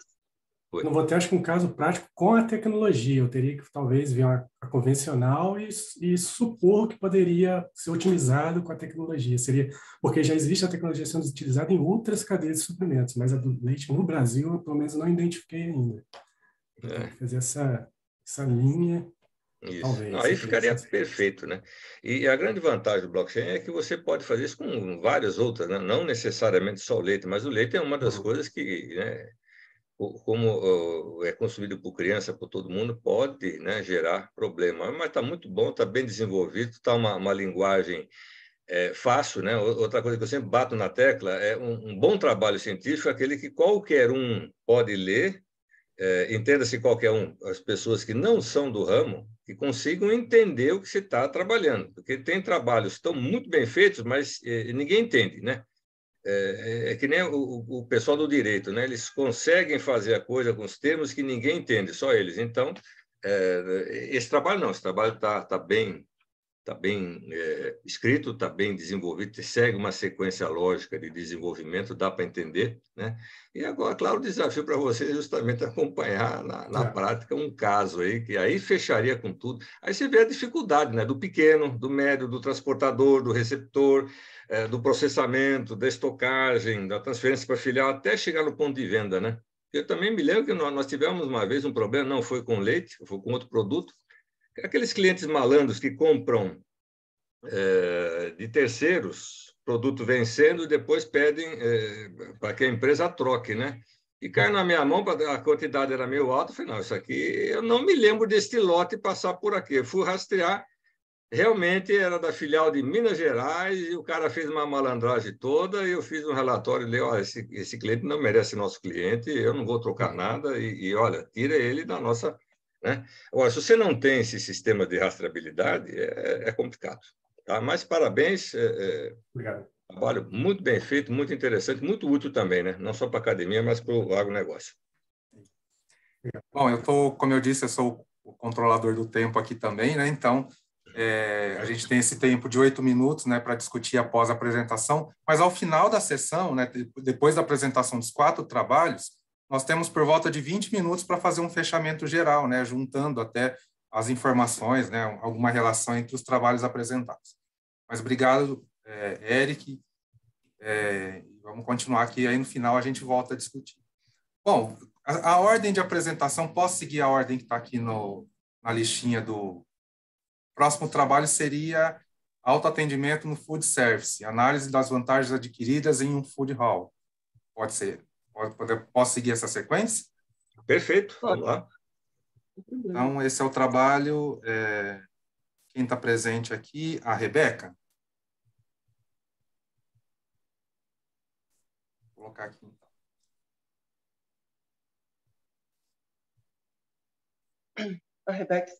não vou ter, acho que um caso prático com a tecnologia. Eu teria que, talvez, ver a convencional e supor que poderia ser otimizado com a tecnologia. Seria, porque já existe a tecnologia sendo utilizada em outras cadeias de suprimentos, mas a do leite no Brasil, eu, pelo menos, não identifiquei ainda. Tem que fazer essa linha. Isso. Talvez. Aí ficaria perfeito, né? E a grande vantagem do blockchain é que você pode fazer isso com várias outras, né? Não necessariamente só o leite, mas o leite é uma das coisas que, né, como é consumido por criança, por todo mundo, pode, né, gerar problema. Mas está muito bom, está bem desenvolvido, está uma linguagem fácil, né? Outra coisa que eu sempre bato na tecla é um bom trabalho científico, aquele que qualquer um pode ler. Entenda-se qualquer um, as pessoas que não são do ramo, que consigam entender o que se está trabalhando, porque tem trabalhos que estão muito bem feitos, mas ninguém entende, né? É que nem o pessoal do direito, né? Eles conseguem fazer a coisa com os termos que ninguém entende, só eles. Então, esse trabalho não, esse trabalho está bem escrito, está bem desenvolvido, segue uma sequência lógica de desenvolvimento, dá para entender, né? E agora, claro, o desafio para você é justamente acompanhar na prática um caso aí, que aí fecharia com tudo. Aí você vê a dificuldade, né? Do pequeno, do médio, do transportador, do receptor, do processamento, da estocagem, da transferência para filial, até chegar no ponto de venda, né? Eu também me lembro que nós tivemos uma vez um problema, não foi com leite, foi com outro produto. Aqueles clientes malandros que compram de terceiros, produto vencendo, e depois pedem para que a empresa troque, né? E caiu na minha mão, a quantidade era meio alta, eu falei, não, isso aqui, eu não me lembro deste lote passar por aqui. Eu fui rastrear, realmente era da filial de Minas Gerais, e o cara fez uma malandragem toda, e eu fiz um relatório, e olha, esse cliente não merece nosso cliente, eu não vou trocar nada, e olha, tira ele da nossa... Né? Agora, se você não tem esse sistema de rastreabilidade, é complicado. Tá? Mas parabéns, Obrigado. Trabalho muito bem feito, muito interessante, muito útil também, né? Não só para a academia, mas para o agronegócio. Bom, como eu disse, eu sou o controlador do tempo aqui também, né? Então, A gente tem esse tempo de 8 minutos, né, para discutir após a apresentação, mas ao final da sessão, né, depois da apresentação dos 4 trabalhos, nós temos por volta de 20 minutos para fazer um fechamento geral, né, juntando até as informações, né, alguma relação entre os trabalhos apresentados. Mas obrigado, Eric. Vamos continuar aqui, aí no final a gente volta a discutir. Bom, a ordem de apresentação, posso seguir a ordem que está aqui na listinha do... Próximo trabalho seria autoatendimento no food service, análise das vantagens adquiridas em um food hall. Pode ser? Posso seguir essa sequência? Perfeito, vamos lá. Então, esse é o trabalho. Quem está presente aqui? A Rebeca. Vou colocar aqui, então. A Rebeca.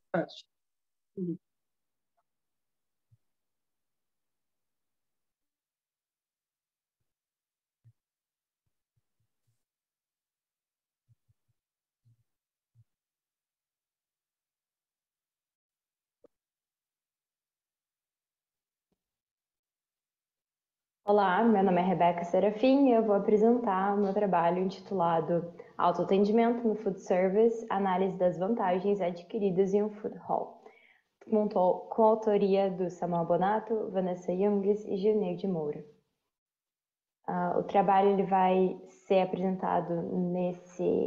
Olá, meu nome é Rebeca Serafim e eu vou apresentar o meu trabalho intitulado Autoatendimento no Food Service, Análise das Vantagens Adquiridas em um Food Hall, com a autoria do Samuel Bonato, Vanessa Youngs e Gilneide Moura. O trabalho ele vai ser apresentado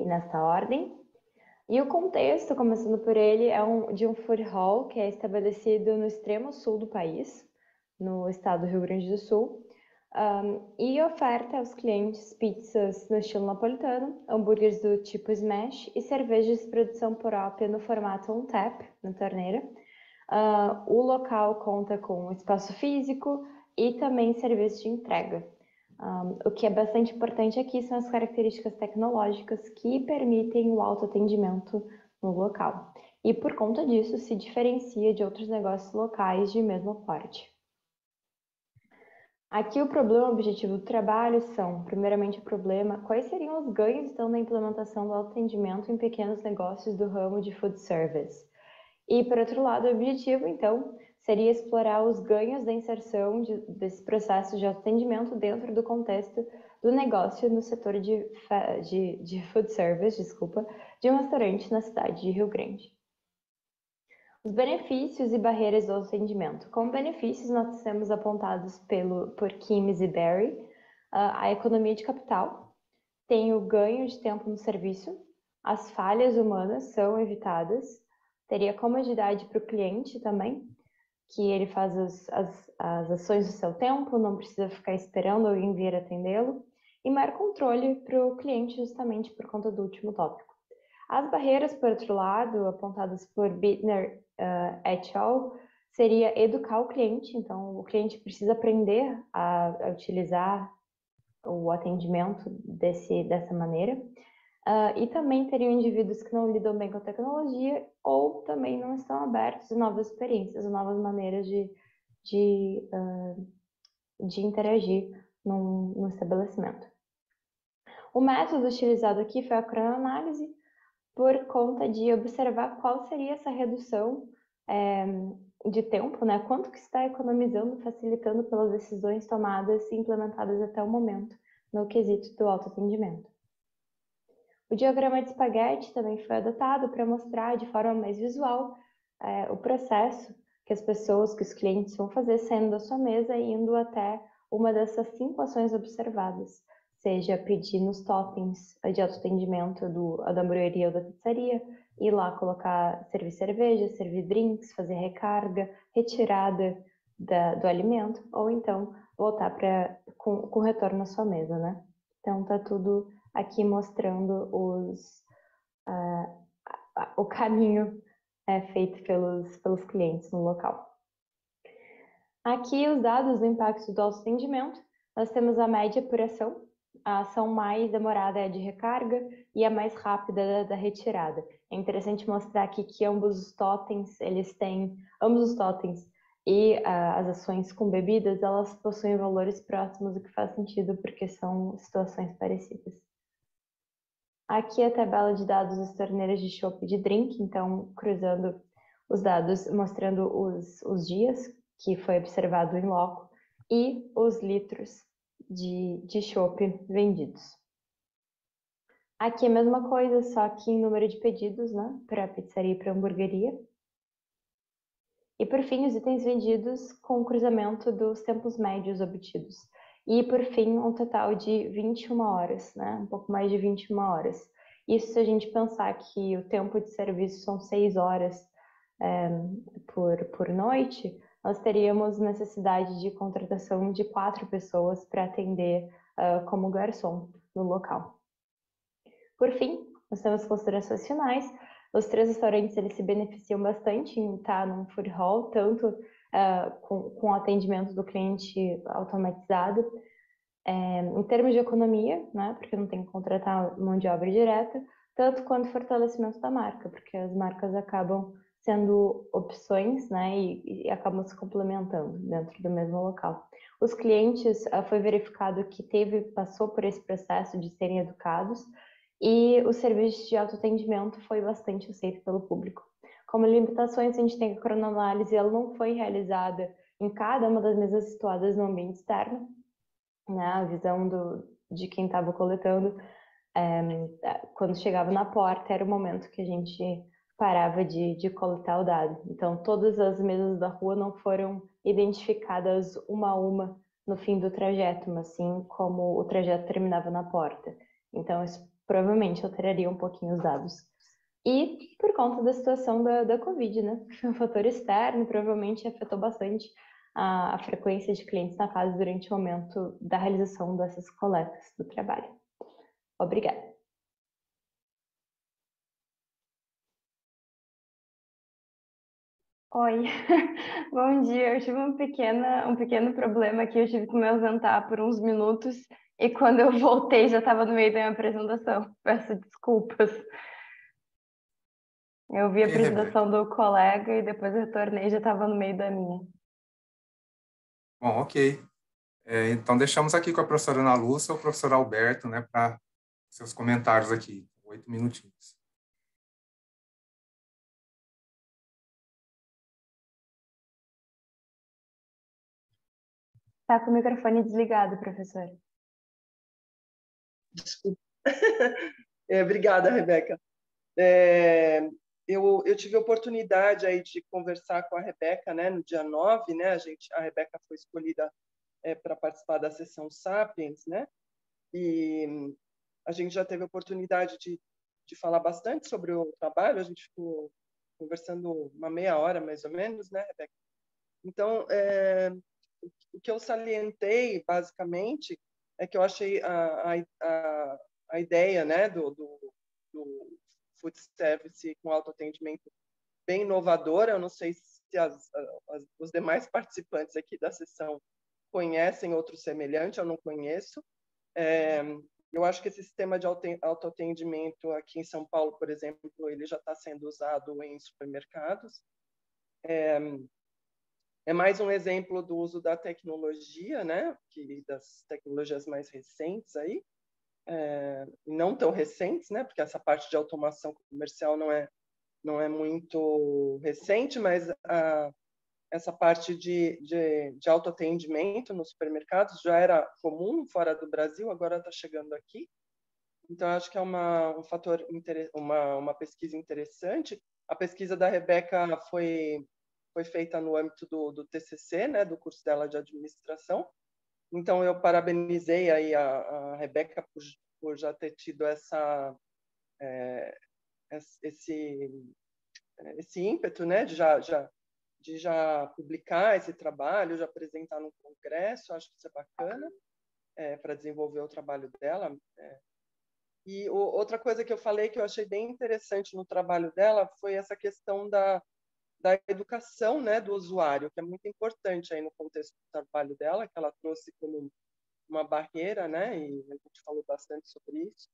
nesta ordem. E o contexto, começando por ele, é de um food hall que é estabelecido no extremo sul do país, no estado do Rio Grande do Sul, e oferta aos clientes pizzas no estilo napolitano, hambúrgueres do tipo smash e cervejas de produção própria no formato on tap, na torneira. O local conta com espaço físico e também serviço de entrega. O que é bastante importante aqui são as características tecnológicas que permitem o autoatendimento no local. E por conta disso se diferencia de outros negócios locais de mesmo porte. Aqui o problema objetivo do trabalho são, primeiramente, quais seriam os ganhos então da implementação do autoatendimento em pequenos negócios do ramo de food service. E, por outro lado, o objetivo, então, seria explorar os ganhos da inserção desse processo de autoatendimento dentro do contexto do negócio no setor de food service, de um restaurante na cidade de Rio Grande. Os benefícios e barreiras do autoatendimento. Como benefícios, nós temos apontados por Kimes e Barry a economia de capital, tem o ganho de tempo no serviço, as falhas humanas são evitadas, teria comodidade para o cliente também, que ele faz as ações do seu tempo, não precisa ficar esperando alguém vir atendê-lo, e maior controle para o cliente justamente por conta do último tópico. As barreiras, por outro lado, apontadas por Bittner et al., seria educar o cliente, então o cliente precisa aprender a utilizar o atendimento dessa maneira, e também teriam indivíduos que não lidam bem com a tecnologia ou também não estão abertos a novas experiências, a novas maneiras de interagir no estabelecimento. O método utilizado aqui foi a cronoanálise, por conta de observar qual seria essa redução de tempo, né? Quanto que está economizando, facilitando pelas decisões tomadas e implementadas até o momento no quesito do autoatendimento. O diagrama de espaguete também foi adotado para mostrar de forma mais visual o processo que os clientes vão fazer saindo da sua mesa e indo até uma dessas 5 ações observadas, seja pedir nos toppings de autoatendimento da hamburgueria ou da pizzaria, ir lá servir cerveja, servir drinks, fazer recarga, retirada do alimento, ou então voltar com retorno à sua mesa, né? Então tá tudo aqui mostrando o caminho feito pelos clientes no local. Aqui os dados do impacto do autoatendimento, nós temos a média por ação. A ação mais demorada é a de recarga e a mais rápida é da retirada. É interessante mostrar aqui que ambos os totens e as ações com bebidas, elas possuem valores próximos, o que faz sentido porque são situações parecidas. Aqui a tabela de dados das torneiras de chopp e de drink, então cruzando os dados mostrando os dias que foi observado em loco e os litros de chopp vendidos. Aqui é a mesma coisa, só que em número de pedidos, né, para pizzaria e para hamburgueria. E, por fim, os itens vendidos com o cruzamento dos tempos médios obtidos. E, por fim, um total de 21 horas, né? Um pouco mais de 21 horas. Isso se a gente pensar que o tempo de serviço são 6 horas por noite, nós teríamos necessidade de contratação de 4 pessoas para atender como garçom no local. Por fim, nós temos considerações finais. Os 3 restaurantes eles se beneficiam bastante em estar num food hall, tanto com o atendimento do cliente automatizado, em termos de economia, né, porque não tem que contratar mão de obra direta, tanto quanto fortalecimento da marca, porque as marcas acabam sendo opções, né, e acabam se complementando dentro do mesmo local. Os clientes, foi verificado que passou por esse processo de serem educados, e o serviço de autoatendimento foi bastante aceito pelo público. Como limitações, a gente tem que a cronoanálise, ela não foi realizada em cada uma das mesas situadas no ambiente externo, né? A visão de quem estava coletando, quando chegava na porta, era o momento que a gente parava de coletar o dado. Então, todas as mesas da rua não foram identificadas uma a uma no fim do trajeto, mas sim como o trajeto terminava na porta. Então, isso provavelmente alteraria um pouquinho os dados. E por conta da situação da Covid, né? Foi um fator externo, provavelmente afetou bastante a frequência de clientes na casa durante o momento da realização dessas coletas do trabalho. Obrigada. Oi, bom dia. Eu tive um pequeno problema aqui. Eu tive que me ausentar por uns minutos e quando eu voltei já estava no meio da minha apresentação. Peço desculpas. Eu vi a apresentação do colega e depois eu retornei e já estava no meio da minha. Bom, ok. Então, deixamos aqui com a professora Ana Lúcia ou o professor Alberto, né, para seus comentários aqui. 8 minutinhos. Está com o microfone desligado, professor. Desculpa. Obrigada, Rebeca. Eu tive a oportunidade aí de conversar com a Rebeca, né, no dia 9, né, a Rebeca foi escolhida para participar da sessão Sapiens, né, e a gente já teve a oportunidade de falar bastante sobre o trabalho, a gente ficou conversando uma meia hora, mais ou menos, né, Rebeca? Então, o que eu salientei, basicamente, é que eu achei a ideia, né, do food service com autoatendimento bem inovadora. Eu não sei se os demais participantes aqui da sessão conhecem outro semelhante, eu não conheço. Eu acho que esse sistema de autoatendimento aqui em São Paulo, por exemplo, ele já está sendo usado em supermercados. É mais um exemplo do uso da tecnologia, né? Das tecnologias mais recentes aí, não tão recentes, né? Porque essa parte de automação comercial não é muito recente, mas essa parte de autoatendimento nos supermercados já era comum fora do Brasil, agora está chegando aqui. Então, acho que é um fator, uma pesquisa interessante. A pesquisa da Rebeca foi feita no âmbito do TCC, né, do curso dela de administração. Então, eu parabenizei aí a Rebeca por já ter tido esse ímpeto, né, de já publicar esse trabalho, já apresentar no congresso. Acho que isso é bacana para desenvolver o trabalho dela. E outra coisa que eu falei que eu achei bem interessante no trabalho dela foi essa questão da educação, né, do usuário, que é muito importante aí no contexto do trabalho dela, que ela trouxe como uma barreira, né, e a gente falou bastante sobre isso.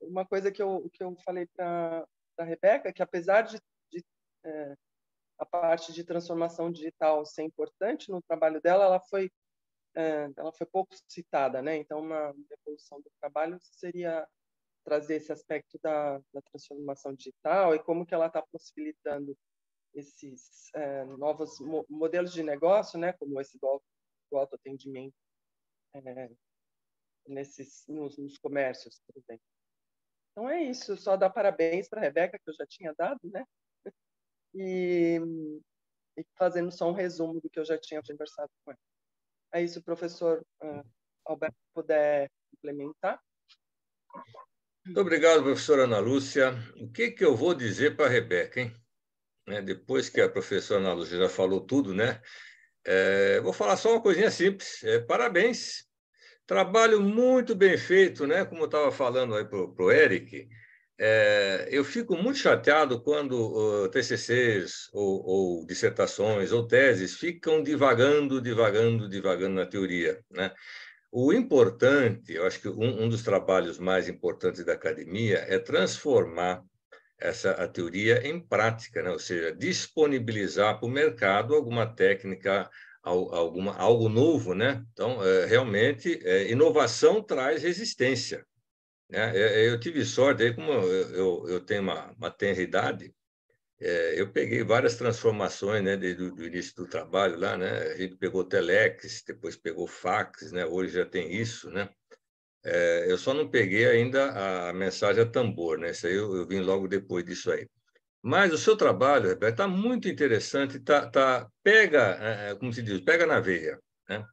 Uma coisa que eu falei para a Rebeca, que apesar de a parte de transformação digital ser importante no trabalho dela, ela foi pouco citada, né? Então, uma evolução do trabalho seria trazer esse aspecto da transformação digital e como que ela está possibilitando esses novos modelos de negócio, né, como esse do autoatendimento nos comércios, por exemplo. Então é isso, só dar parabéns para a Rebeca, que eu já tinha dado, né? E fazendo só um resumo do que eu já tinha conversado com ela. É isso, professor Alberto, puder implementar. Muito obrigado, professora Ana Lúcia. O que eu vou dizer para a Rebeca, hein? Depois que a professora Ana Lúcia já falou tudo, né? Vou falar só uma coisinha simples. Parabéns. Trabalho muito bem feito, né? Como eu estava falando aí para o Eric, eu fico muito chateado quando TCCs ou dissertações ou teses ficam divagando na teoria, né? O importante, eu acho que um dos trabalhos mais importantes da academia é transformar a teoria em prática, né? Ou seja, disponibilizar para o mercado alguma técnica, algo novo, né? Então, realmente, inovação traz resistência, né? Eu tive sorte, aí, como eu tenho uma tenra idade, eu peguei várias transformações, né, desde o início do trabalho lá, né? A gente pegou telex, depois pegou fax, né? Hoje já tem isso, né? Eu só não peguei ainda a mensagem a tambor, né? Isso aí eu vim logo depois disso aí. Mas o seu trabalho, Rebeca, está muito interessante, pega, como se diz, pega na veia, né?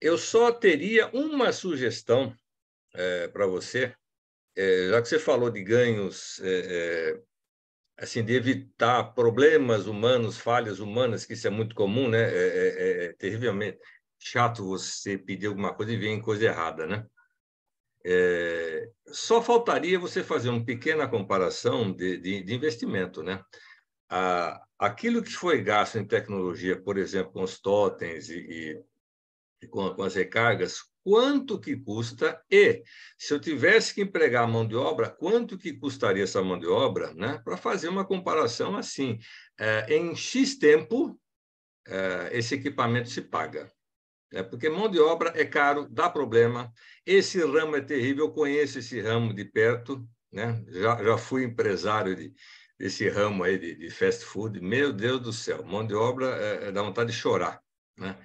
Eu só teria uma sugestão para você, já que você falou de ganhos, assim, de evitar problemas humanos, falhas humanas, que isso é muito comum, né? É terrivelmente chato você pedir alguma coisa e vir em coisa errada, né? Só faltaria você fazer uma pequena comparação de investimento, né? Aquilo que foi gasto em tecnologia, por exemplo, com os totens e com as recargas, quanto que custa e, se eu tivesse que empregar mão de obra, quanto que custaria essa mão de obra, né? Para fazer uma comparação assim, em X tempo, esse equipamento se paga. Porque mão de obra é caro, dá problema, esse ramo é terrível, eu conheço esse ramo de perto, né? Já fui empresário desse ramo aí de fast food, meu Deus do céu, mão de obra dá vontade de chorar, né?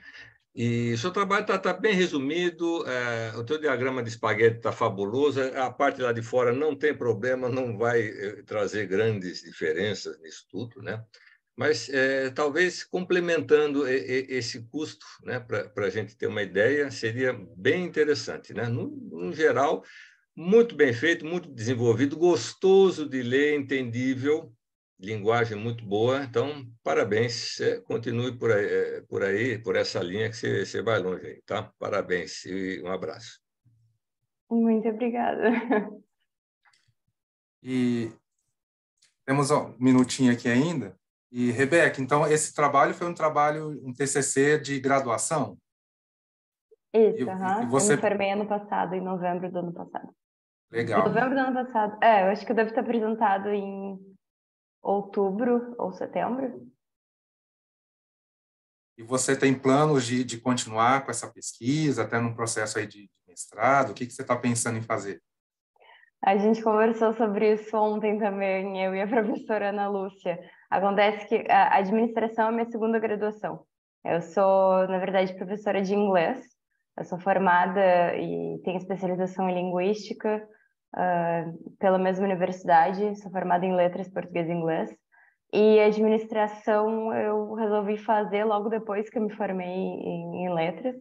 E o seu trabalho está bem resumido, o teu diagrama de espaguete está fabuloso, a parte lá de fora não tem problema, não vai trazer grandes diferenças nisso tudo, né? Mas talvez complementando esse custo, né, para a gente ter uma ideia, seria bem interessante, né? No geral, muito bem feito, muito desenvolvido, gostoso de ler, entendível, linguagem muito boa. Então, parabéns, continue por aí, por essa linha que você vai longe aí, tá? Parabéns e um abraço. Muito obrigada. E temos um minutinho aqui ainda. E, Rebeca, então, esse trabalho foi um TCC de graduação? Isso, E você... Eu me formei ano passado, em novembro do ano passado. Legal. Novembro do ano passado. Eu acho que eu devo ter apresentado em outubro ou setembro. E você tem planos de continuar com essa pesquisa, até num processo aí de mestrado? O que você está pensando em fazer? A gente conversou sobre isso ontem também, eu e a professora Ana Lúcia. Acontece que a administração é a minha segunda graduação. Eu sou, na verdade, professora de inglês. Eu sou formada e tenho especialização em linguística pela mesma universidade. Sou formada em letras, português e inglês. E administração eu resolvi fazer logo depois que eu me formei em letras,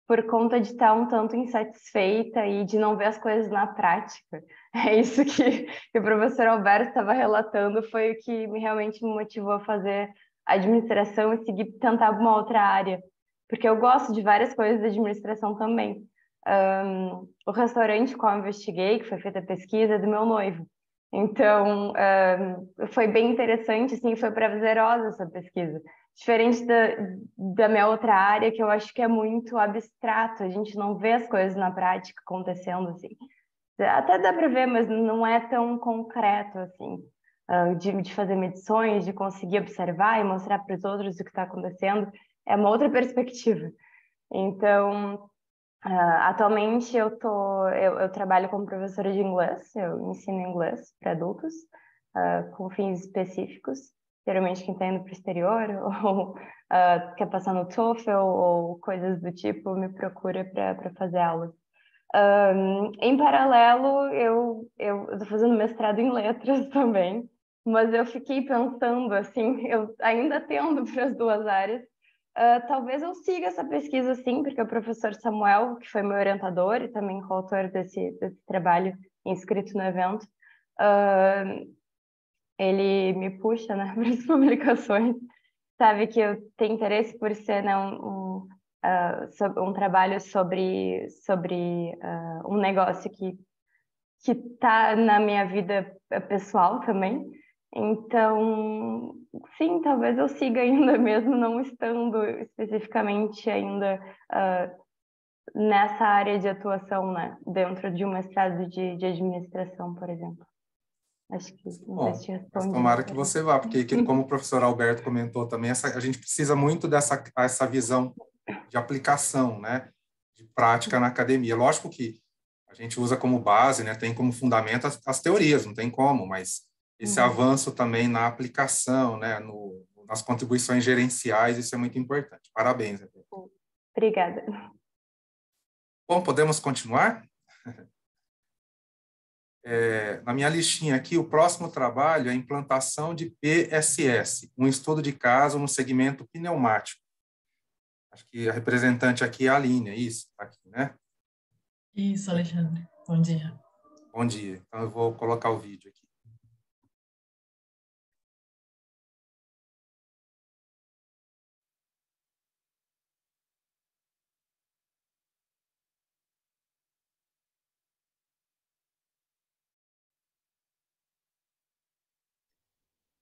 por conta de estar um tanto insatisfeita e de não ver as coisas na prática. É isso que o professor Alberto estava relatando, foi o que realmente me motivou a fazer administração e seguir, tentar uma outra área. Porque eu gosto de várias coisas da administração também. O restaurante qual eu investiguei, que foi feita a pesquisa, é do meu noivo. Então, foi bem interessante, assim, foi prazerosa essa pesquisa. Diferente da minha outra área, que eu acho que é muito abstrato, a gente não vê as coisas na prática acontecendo assim. Até dá para ver, mas não é tão concreto assim, de fazer medições, de conseguir observar e mostrar para os outros o que está acontecendo. É uma outra perspectiva. Então, Atualmente eu trabalho como professora de inglês, eu ensino inglês para adultos, com fins específicos. Geralmente quem está indo para o exterior ou quer passar no TOEFL ou coisas do tipo, me procura para fazer aulas. Em paralelo, eu estou fazendo mestrado em letras também, mas eu fiquei pensando, assim, eu ainda tendo para as duas áreas, talvez eu siga essa pesquisa, sim, porque o professor Samuel, que foi meu orientador e também coautor desse trabalho inscrito no evento, ele me puxa, né, para as publicações, sabe que eu tenho interesse por ser, né, um trabalho sobre um negócio que está na minha vida pessoal também. Então, sim, talvez eu siga ainda mesmo não estando especificamente ainda nessa área de atuação, né, dentro de um mestrado de administração, por exemplo. Acho que não sei se te Bom, mas respondi. tomara que você vá, porque como o professor Alberto comentou também, a gente precisa muito essa visão de aplicação, né, de prática na academia. Lógico que a gente usa como base, né, tem como fundamento as teorias, não tem como, mas esse avanço também na aplicação, né, nas contribuições gerenciais, isso é muito importante. Parabéns. Obrigada. Bom, podemos continuar? Na minha listinha aqui, o próximo trabalho é a implantação de PSS, um estudo de caso no segmento pneumático. Acho que a representante aqui é a Aline, é isso? Tá aqui, né? Isso, Alexandre. Bom dia. Bom dia. Então, eu vou colocar o vídeo aqui.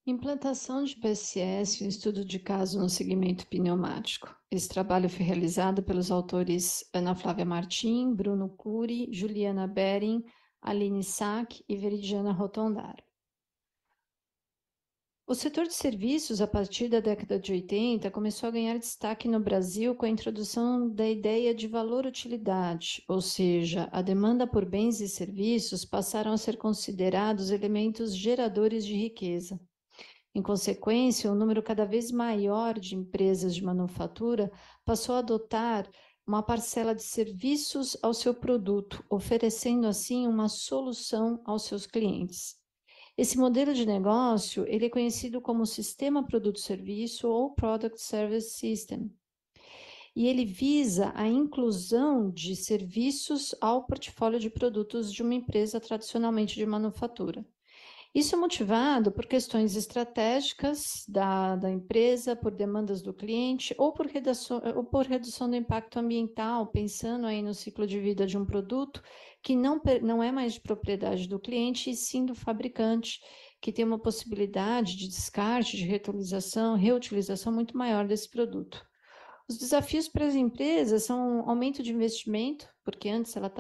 Implantação de PSS, um estudo de caso no segmento pneumático. Esse trabalho foi realizado pelos autores Ana Flávia Martim, Bruno Cury, Juliana Bering, Aline Sack e Veridiana Rotondaro. O setor de serviços, a partir da década de 80, começou a ganhar destaque no Brasil com a introdução da ideia de valor-utilidade, ou seja, a demanda por bens e serviços passaram a ser considerados elementos geradores de riqueza. Em consequência, um número cada vez maior de empresas de manufatura passou a adotar uma parcela de serviços ao seu produto, oferecendo assim uma solução aos seus clientes. Esse modelo de negócio ele é conhecido como Sistema Produto-Serviço ou Product Service System. E ele visa a inclusão de serviços ao portfólio de produtos de uma empresa tradicionalmente de manufatura. Isso é motivado por questões estratégicas da empresa, por demandas do cliente ou por redução do impacto ambiental, pensando aí no ciclo de vida de um produto que não é mais de propriedade do cliente, e sim do fabricante, que tem uma possibilidade de descarte, de reutilização muito maior desse produto. Os desafios para as empresas são aumento de investimento, porque antes ela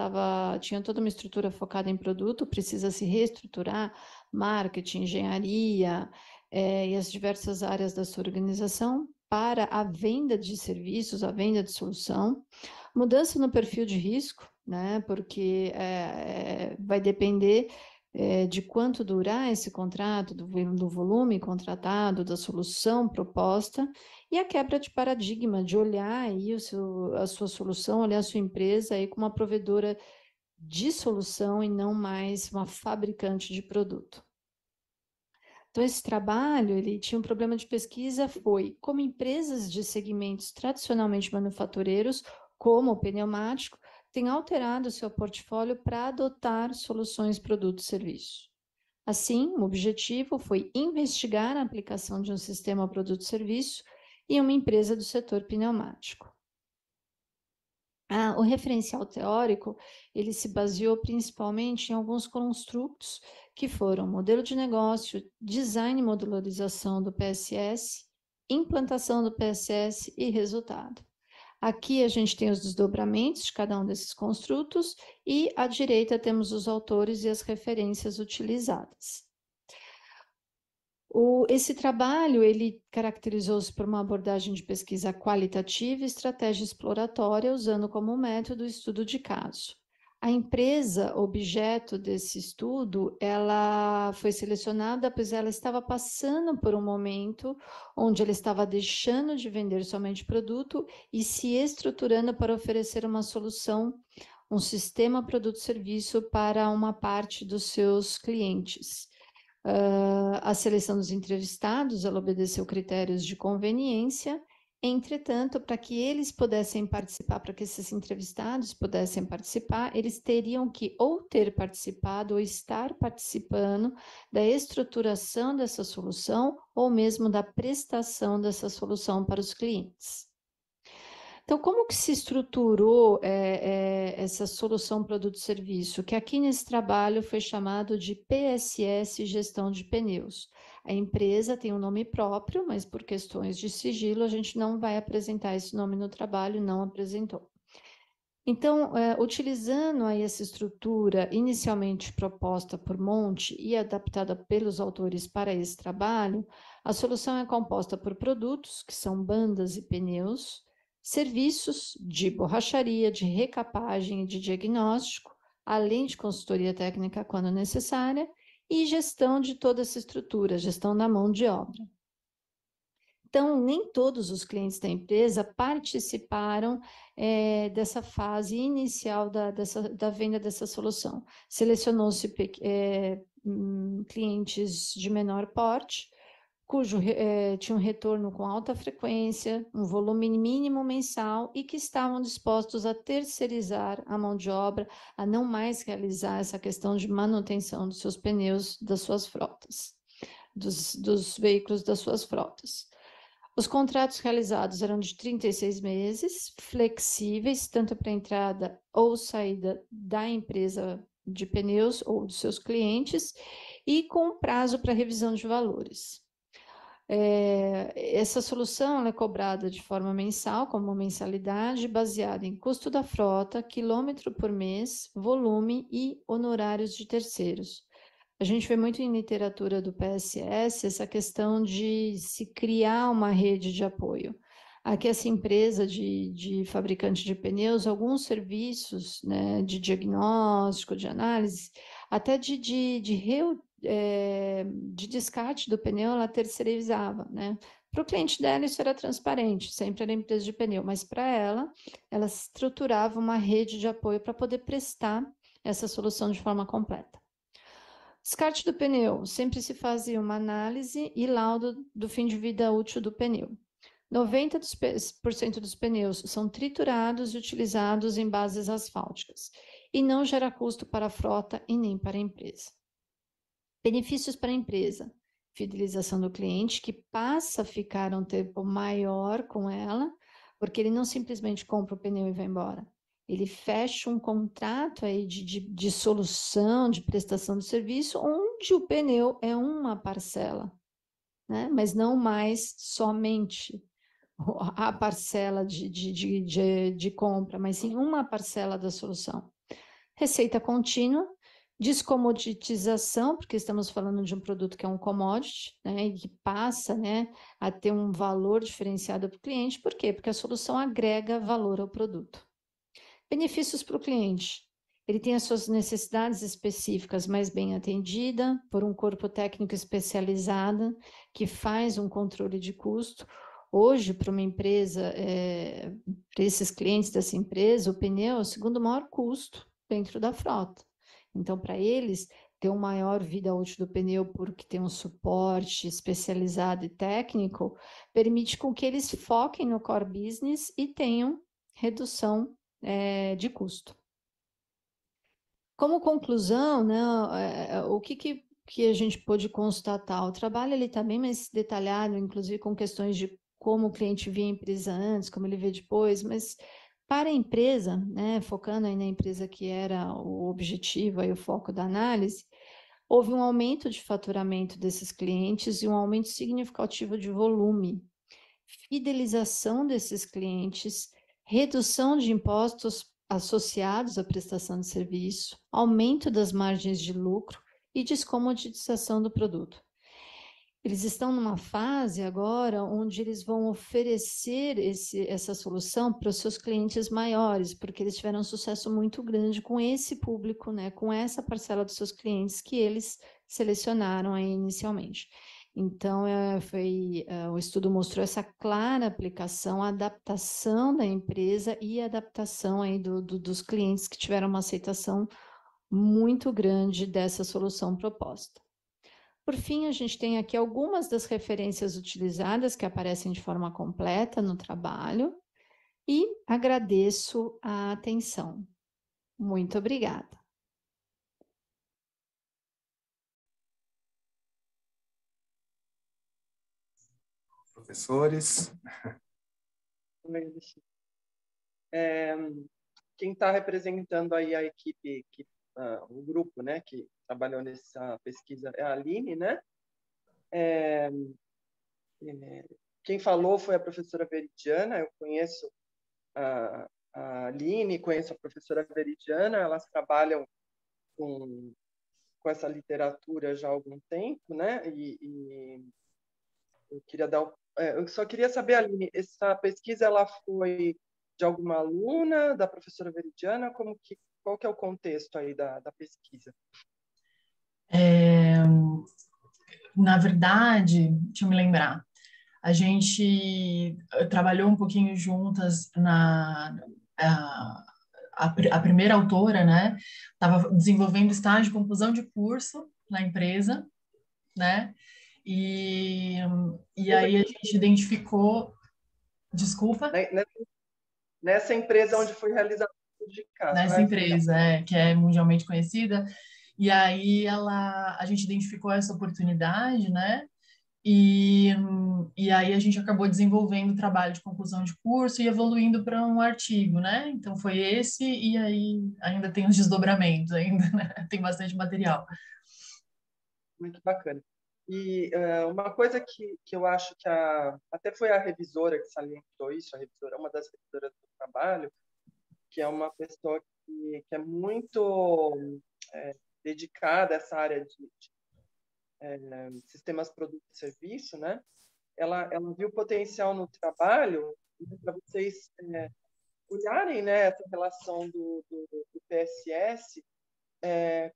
tinha toda uma estrutura focada em produto, precisa se reestruturar, marketing, engenharia e as diversas áreas da sua organização para a venda de serviços, a venda de solução, mudança no perfil de risco, né, porque vai depender de quanto durar esse contrato, do volume contratado, da solução proposta, e a quebra de paradigma, de olhar aí a sua solução, olhar a sua empresa aí como uma provedora de solução e não mais uma fabricante de produto. Então, esse trabalho, ele tinha um problema de pesquisa, foi como empresas de segmentos tradicionalmente manufatureiros, como o pneumático, têm alterado seu portfólio para adotar soluções, produtos e serviços. Assim, o objetivo foi investigar a aplicação de um sistema produto-serviço em uma empresa do setor pneumático. O referencial teórico, ele se baseou principalmente em alguns construtos que foram modelo de negócio, design e modularização do PSS, implantação do PSS e resultado. Aqui a gente tem os desdobramentos de cada um desses construtos e à direita temos os autores e as referências utilizadas. Esse trabalho, ele caracterizou-se por uma abordagem de pesquisa qualitativa e estratégia exploratória, usando como método o estudo de caso. A empresa objeto desse estudo, ela foi selecionada pois ela estava passando por um momento onde ela estava deixando de vender somente produto e se estruturando para oferecer uma solução, um sistema produto-serviço para uma parte dos seus clientes. A seleção dos entrevistados, ela obedeceu critérios de conveniência, entretanto, para que eles pudessem participar, para que esses entrevistados pudessem participar, eles teriam que ou ter participado ou estar participando da estruturação dessa solução ou mesmo da prestação dessa solução para os clientes. Então, como que se estruturou essa solução produto-serviço, que aqui nesse trabalho foi chamado de PSS Gestão de Pneus? A empresa tem um nome próprio, mas por questões de sigilo a gente não vai apresentar esse nome no trabalho, não apresentou. Então, utilizando aí essa estrutura inicialmente proposta por Monte e adaptada pelos autores para esse trabalho, a solução é composta por produtos, que são bandas e pneus, serviços de borracharia, de recapagem e de diagnóstico, além de consultoria técnica quando necessária, e gestão de toda essa estrutura, gestão da mão de obra. Então, nem todos os clientes da empresa participaram dessa fase inicial da venda dessa solução. Selecionou-se clientes de menor porte, cujo tinha um retorno com alta frequência, um volume mínimo mensal e que estavam dispostos a terceirizar a mão de obra, a não mais realizar essa questão de manutenção dos seus pneus, das suas frotas, dos veículos das suas frotas. Os contratos realizados eram de 36 meses, flexíveis, tanto para entrada ou saída da empresa de pneus ou dos seus clientes, e com prazo para revisão de valores. Essa solução é cobrada de forma mensal, como uma mensalidade, baseada em custo da frota, quilômetro por mês, volume e honorários de terceiros. A gente vê muito em literatura do PSS essa questão de se criar uma rede de apoio. Aqui essa empresa de fabricante de pneus, alguns serviços, né, de diagnóstico, de análise, até de descarte do pneu, ela terceirizava, né? Para o cliente dela isso era transparente, sempre era empresa de pneu, mas para ela estruturava uma rede de apoio para poder prestar essa solução de forma completa. Descarte do pneu, sempre se fazia uma análise e laudo do fim de vida útil do pneu. 90% dos pneus são triturados e utilizados em bases asfálticas e não gera custo para a frota e nem para a empresa. Benefícios para a empresa: fidelização do cliente, que passa a ficar um tempo maior com ela, porque ele não simplesmente compra o pneu e vai embora. Ele fecha um contrato aí de solução, de prestação de serviço, onde o pneu é uma parcela, né? Mas não mais somente a parcela de compra, mas sim uma parcela da solução. Receita contínua, descomoditização, porque estamos falando de um produto que é um commodity, né, e que passa, né, a ter um valor diferenciado para o cliente. Por quê? Porque a solução agrega valor ao produto. Benefícios para o cliente: ele tem as suas necessidades específicas mais bem atendida por um corpo técnico especializado que faz um controle de custo. Hoje, para uma empresa, para esses clientes dessa empresa, o pneu é o segundo maior custo dentro da frota. Então, para eles, ter uma maior vida útil do pneu, porque tem um suporte especializado e técnico, permite com que eles foquem no core business e tenham redução de custo. Como conclusão, né, o que a gente pôde constatar? O trabalho está bem mais detalhado, inclusive com questões de como o cliente via a empresa antes, como ele vê depois, mas para a empresa, né, focando aí na empresa que era o objetivo, aí o foco da análise, houve um aumento de faturamento desses clientes e um aumento significativo de volume, fidelização desses clientes, redução de impostos associados à prestação de serviço, aumento das margens de lucro e descomoditização do produto. Eles estão numa fase agora onde eles vão oferecer essa solução para os seus clientes maiores, porque eles tiveram um sucesso muito grande com esse público, né, com essa parcela dos seus clientes que eles selecionaram aí inicialmente. Então, o estudo mostrou essa clara aplicação, adaptação da empresa e adaptação aí dos clientes que tiveram uma aceitação muito grande dessa solução proposta. Por fim, a gente tem aqui algumas das referências utilizadas que aparecem de forma completa no trabalho e agradeço a atenção. Muito obrigada. Professores. Quem está representando aí a equipe, o grupo, né, que trabalhou nessa pesquisa é a Aline, né? Quem falou foi a professora Veridiana. Eu conheço a Aline, conheço a professora Veridiana. Elas trabalham com essa literatura já há algum tempo, né? E eu queria eu só queria saber, Aline, essa pesquisa ela foi de alguma aluna, da professora Veridiana? Qual que é o contexto aí da pesquisa? Na verdade, deixa eu me lembrar, a gente trabalhou um pouquinho juntas a primeira autora, né? Estava desenvolvendo estágio de conclusão de curso na empresa, né? E aí a gente identificou... Desculpa? Nessa empresa onde foi realizado o estudo de caso. Nessa empresa, que é mundialmente conhecida. E aí a gente identificou essa oportunidade, né? E aí a gente acabou desenvolvendo o trabalho de conclusão de curso e evoluindo para um artigo, né? Então foi esse, e aí ainda tem os desdobramentos, ainda, né? Tem bastante material. Muito bacana. E uma coisa que eu acho que até foi a revisora que salientou isso, uma das revisoras do trabalho, que é uma pessoa que é muito dedicada a essa área de sistemas, produto e serviço, né? Ela viu potencial no trabalho para vocês olharem, né, essa relação do PSS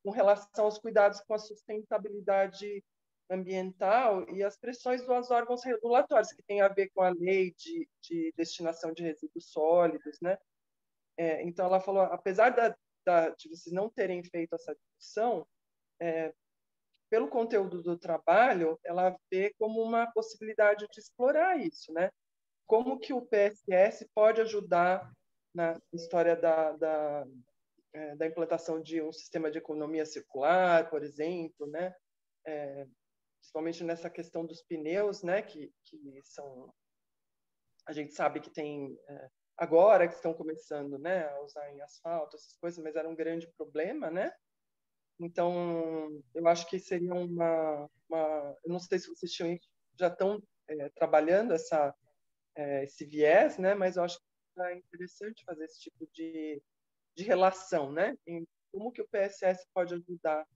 com relação aos cuidados com a sustentabilidade ambiental e as pressões dos órgãos regulatórios, que tem a ver com a lei de destinação de resíduos sólidos, né? Então, ela falou, apesar de vocês não terem feito essa discussão, pelo conteúdo do trabalho, ela vê como uma possibilidade de explorar isso, né? Como que o PSS pode ajudar na história da implantação de um sistema de economia circular, por exemplo, né? Principalmente nessa questão dos pneus, né? Que são, a gente sabe que tem agora que estão começando, né, a usar em asfalto, essas coisas, mas era um grande problema, né? Então, eu acho que seria eu não sei se vocês já estão trabalhando esse viés, né? Mas eu acho que é interessante fazer esse tipo de relação, né? Em como que o PSS pode ajudar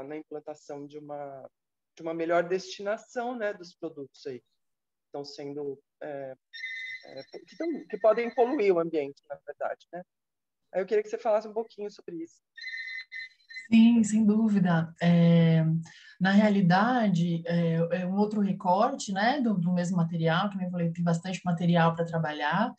na implantação de uma melhor destinação, né, dos produtos aí que estão sendo que podem poluir o ambiente, na verdade, né? Aí eu queria que você falasse um pouquinho sobre isso. Sim, sem dúvida. Na realidade, é um outro recorte, né, do mesmo material, que eu falei, tem bastante material para trabalhar.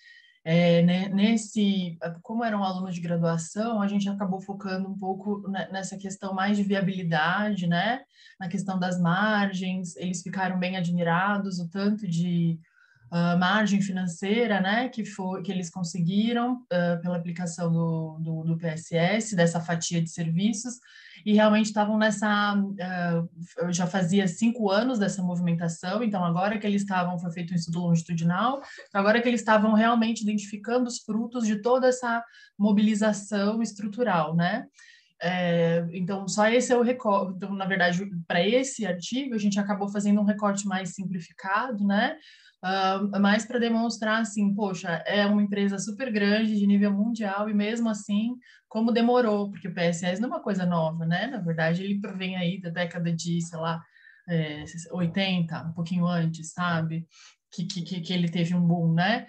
Como era um aluno de graduação, a gente acabou focando um pouco nessa questão mais de viabilidade, né, na questão das margens. Eles ficaram bem admirados, o tanto de margem financeira, né, que eles conseguiram pela aplicação do PSS, dessa fatia de serviços, e realmente estavam já fazia 5 anos dessa movimentação, então agora que eles foi feito um estudo longitudinal, agora que eles estavam realmente identificando os frutos de toda essa mobilização estrutural, né? Então, só esse é o recorte. Então, na verdade, para esse artigo, a gente acabou fazendo um recorte mais simplificado, né? Mais para demonstrar assim, poxa, é uma empresa super grande, de nível mundial, e mesmo assim, como demorou, porque o PSS não é uma coisa nova, né? Na verdade, ele provém aí da década de, sei lá, 80, um pouquinho antes, sabe? Que ele teve um boom, né?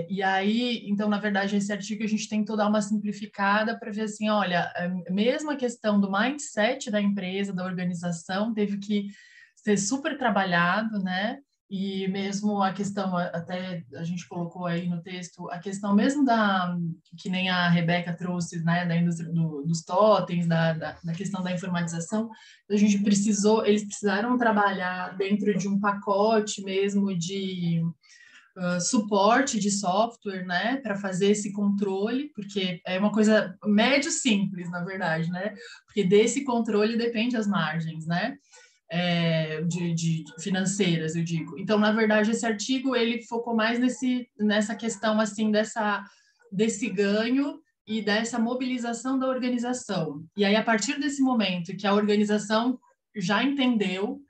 E aí, então, na verdade, esse artigo a gente tentou dar uma simplificada para ver assim, olha, mesmo a questão do mindset da empresa, da organização, teve que ser super trabalhado, né? E mesmo a questão, até a gente colocou aí no texto, a questão mesmo que nem a Rebeca trouxe, né, da indústria dos totens, da questão da informatização, eles precisaram trabalhar dentro de um pacote mesmo de suporte de software, né, para fazer esse controle, porque é uma coisa médio simples, na verdade, né, porque desse controle depende as margens, né, de financeiras, eu digo. Então, na verdade, esse artigo ele focou mais nessa questão assim desse ganho e dessa mobilização da organização. E aí, a partir desse momento que a organização já entendeu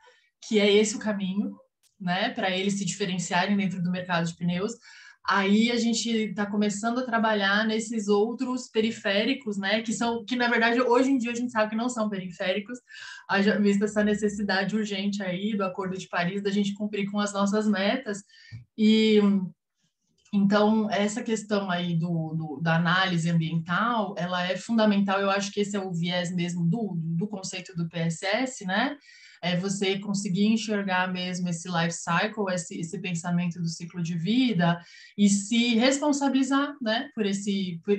que é esse o caminho, né, para eles se diferenciarem dentro do mercado de pneus, aí a gente está começando a trabalhar nesses outros periféricos, né, que na verdade hoje em dia a gente sabe que não são periféricos, haja vista essa necessidade urgente aí do Acordo de Paris da gente cumprir com as nossas metas. E então essa questão aí da análise ambiental, ela é fundamental. Eu acho que esse é o viés mesmo do conceito do PSS, né? É você conseguir enxergar mesmo esse life cycle, esse pensamento do ciclo de vida e se responsabilizar, né, por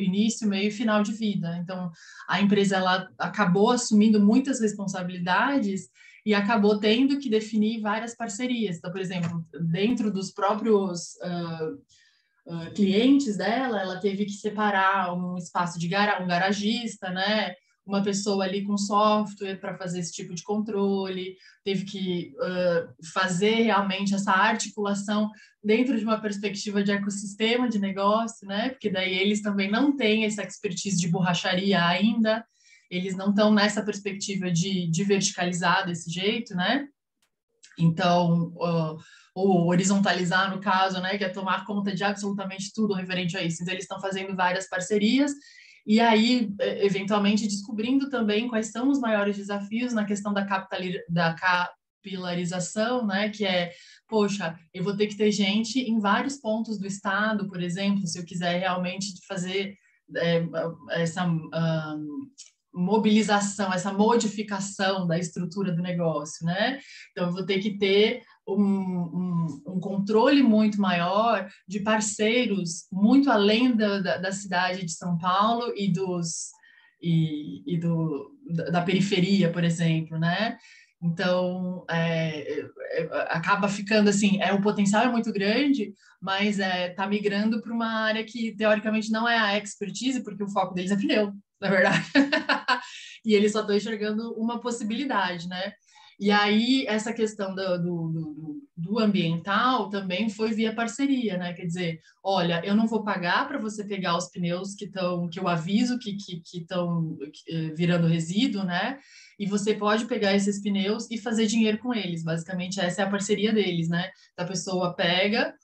início, meio e final de vida. Então, a empresa ela acabou assumindo muitas responsabilidades e acabou tendo que definir várias parcerias. Então, por exemplo, dentro dos próprios clientes dela, ela teve que separar um espaço de um garagista, né? Uma pessoa ali com software para fazer esse tipo de controle, teve que fazer realmente essa articulação dentro de uma perspectiva de ecossistema de negócio, né? Porque daí eles também não têm essa expertise de borracharia ainda, eles não estão nessa perspectiva de verticalizar desse jeito, né? Então, ou horizontalizar, no caso, né, que é tomar conta de absolutamente tudo referente a isso. Então, eles estão fazendo várias parcerias e aí, eventualmente, descobrindo também quais são os maiores desafios na questão da capilarização, né, que é, poxa, eu vou ter que ter gente em vários pontos do estado, por exemplo, se eu quiser realmente fazer essa mobilização, essa modificação da estrutura do negócio, né? Então, eu vou ter que ter um controle muito maior de parceiros muito além da cidade de São Paulo da periferia, por exemplo, né? Então, acaba ficando assim, o potencial é muito grande, mas está migrando para uma área que, teoricamente, não é a expertise, porque o foco deles é pneu, na verdade. E eles só estão enxergando uma possibilidade, né? E aí, essa questão do ambiental também foi via parceria, né? Quer dizer, olha, eu não vou pagar para você pegar os pneus que eu aviso que estão virando resíduo, né? E você pode pegar esses pneus e fazer dinheiro com eles. Basicamente, essa é a parceria deles, né? A pessoa pega,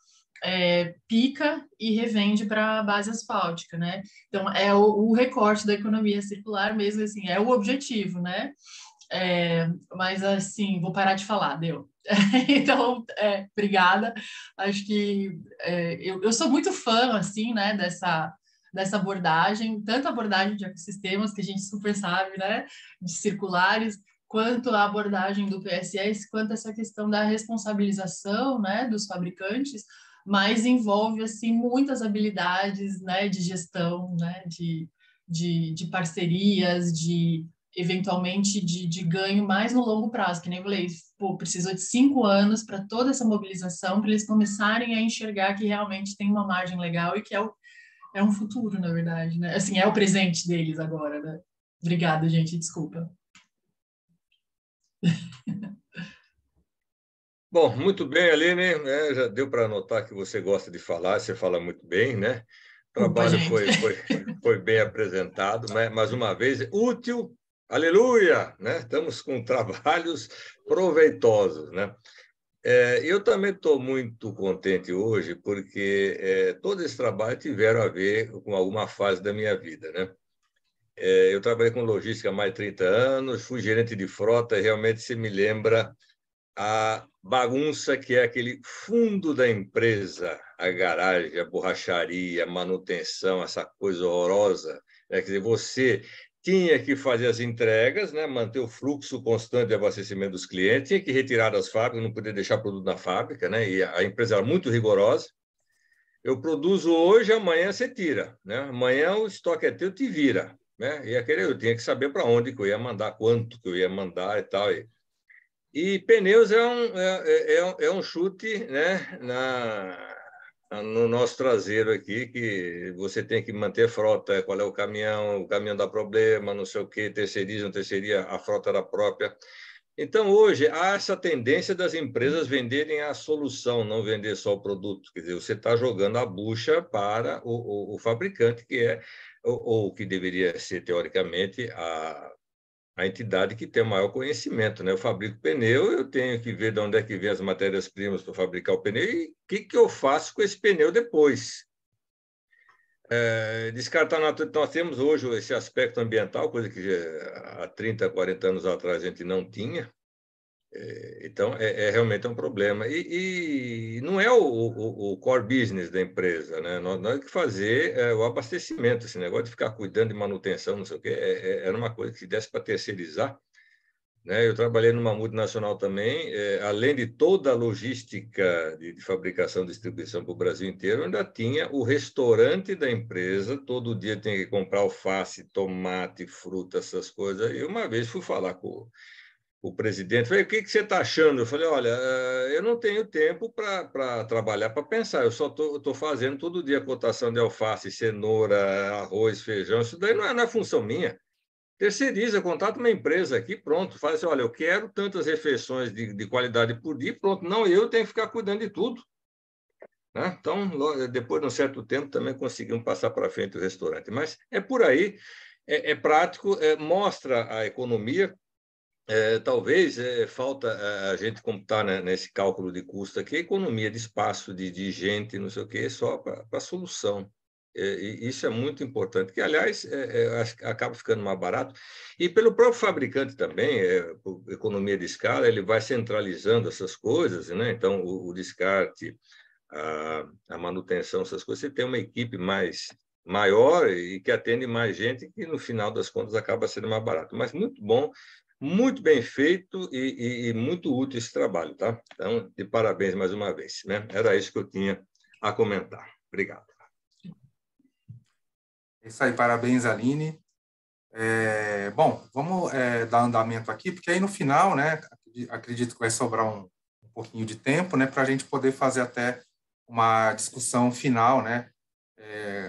pica e revende para a base asfáltica, né? Então, é o recorte da economia circular mesmo, assim, é o objetivo, né? Mas, assim, vou parar de falar, deu. Então, obrigada. Acho que eu sou muito fã, assim, né, dessa abordagem, tanto a abordagem de ecossistemas, que a gente super sabe, né, de circulares, quanto a abordagem do PSS, quanto essa questão da responsabilização, né, dos fabricantes, mas envolve, assim, muitas habilidades, né, de gestão, né, de parcerias, eventualmente de ganho mais no longo prazo, que nem eu falei, precisou de 5 anos para toda essa mobilização, para eles começarem a enxergar que realmente tem uma margem legal e que é um futuro, na verdade, né? Assim, é o presente deles agora, né? Obrigada, gente, desculpa. Bom, muito bem, Aline, né? Já deu para notar que você gosta de falar, você fala muito bem, né? O trabalho foi bem apresentado, né? Mais uma vez, útil. Aleluia! Né? Estamos com trabalhos proveitosos. Né? Eu também estou muito contente hoje, porque todo esse trabalho tiveram a ver com alguma fase da minha vida. Né? Eu trabalhei com logística há mais de 30 anos, fui gerente de frota, realmente se me lembra a bagunça que é aquele fundo da empresa, a garagem, a borracharia, a manutenção, essa coisa horrorosa. Quer dizer, você tinha que fazer as entregas, né, manter o fluxo constante de abastecimento dos clientes, tinha que retirar das fábricas, não podia deixar produto na fábrica, né, e a empresa era muito rigorosa. Eu produzo hoje, amanhã você tira, né? Amanhã o estoque é teu, te vira, né? E aquele eu tinha que saber para onde que eu ia mandar, quanto que eu ia mandar e tal. E pneus é um chute, né, no nosso traseiro aqui, que você tem que manter frota, qual é o caminhão dá problema, não sei o quê, terceiriza, não terceiria, a frota era própria. Então, hoje, há essa tendência das empresas venderem a solução, não vender só o produto. Quer dizer, você está jogando a bucha para o fabricante, que é, ou que deveria ser, teoricamente, a entidade que tem o maior conhecimento, né? Eu fabrico pneu, eu tenho que ver de onde é que vem as matérias-primas para fabricar o pneu e o que eu faço com esse pneu depois. Descartar nós temos hoje esse aspecto ambiental, coisa que há 30, 40 anos atrás a gente não tinha. Então, realmente um problema. E não é o core business da empresa, né? Nós temos que fazer o abastecimento. Esse negócio de ficar cuidando de manutenção, não sei o quê, era uma coisa que se desse para terceirizar. Né? Eu trabalhei numa multinacional também, além de toda a logística de fabricação e distribuição para o Brasil inteiro, ainda tinha o restaurante da empresa, todo dia tinha que comprar alface, tomate, fruta, essas coisas. E uma vez fui falar com o presidente, falei, o que você está achando? Eu falei, olha, eu não tenho tempo para trabalhar, para pensar, eu só estou fazendo todo dia cotação de alface, cenoura, arroz, feijão, isso daí não é função minha. Terceiriza, contrata uma empresa aqui, pronto, faz assim, olha, eu quero tantas refeições de qualidade por dia, pronto, não, eu tenho que ficar cuidando de tudo. Né? Então, depois de um certo tempo, também conseguimos passar para frente o restaurante. Mas é por aí, é prático, mostra a economia. Talvez falta a gente computar, né, nesse cálculo de custo aqui, a economia de espaço, de gente, não sei o quê, só para a solução. E isso é muito importante, que, aliás, acaba ficando mais barato. E pelo próprio fabricante também, por economia de escala, ele vai centralizando essas coisas, né? Então, o descarte, a manutenção, essas coisas, você tem uma equipe maior e que atende mais gente, que, no final das contas, acaba sendo mais barato. Mas muito bom. Muito bem feito e muito útil esse trabalho, tá? Então, de parabéns mais uma vez, né? Era isso que eu tinha a comentar. Obrigado. É isso aí, parabéns, Aline. Bom, vamos dar andamento aqui, porque aí no final, né, acredito que vai sobrar um pouquinho de tempo, né, para a gente poder fazer até uma discussão final, né,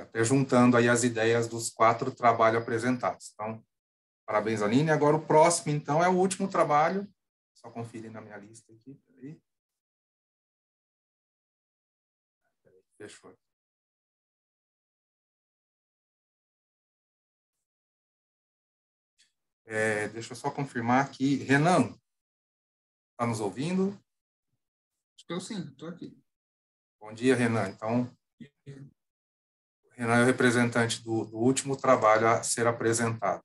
até juntando aí as ideias dos 4 trabalhos apresentados. Então, parabéns, Aline. Agora o próximo, então, é o último trabalho. Só conferir na minha lista aqui. Peraí. Fechou. Deixa eu só confirmar aqui. Renan, está nos ouvindo? Estou sim, estou aqui. Bom dia, Renan. Então, Renan é o representante do último trabalho a ser apresentado.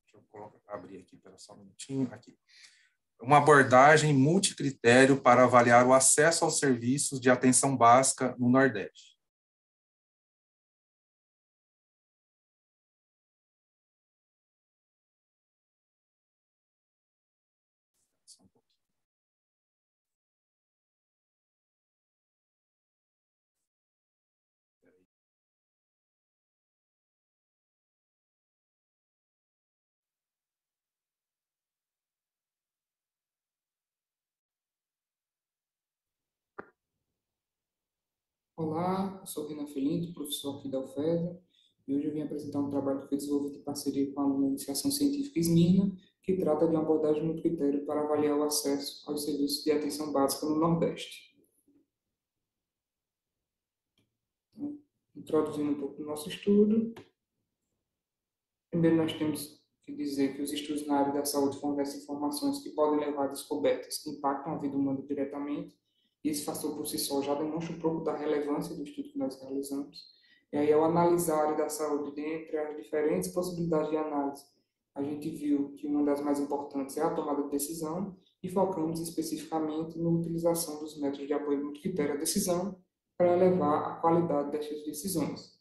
Deixa eu abrir aqui, pera só um minutinho. Aqui. Uma abordagem multicritério para avaliar o acesso aos serviços de atenção básica no Nordeste. Olá, eu sou Renan Felinto, professor aqui da UFESA, e hoje eu vim apresentar um trabalho que foi desenvolvido em parceria com a aluna de Iniciação Científica Esmirna, que trata de uma abordagem multicritério para avaliar o acesso aos serviços de atenção básica no Nordeste. Então, introduzindo um pouco do nosso estudo, primeiro nós temos que dizer que os estudos na área da saúde fornecem informações que podem levar a descobertas que impactam a vida humana diretamente. Esse fator por si só já demonstra um pouco da relevância do estudo que nós realizamos. E aí, ao analisar a área da saúde dentre as diferentes possibilidades de análise, a gente viu que uma das mais importantes é a tomada de decisão, e focamos especificamente na utilização dos métodos de apoio multicritério à decisão para elevar a qualidade dessas decisões.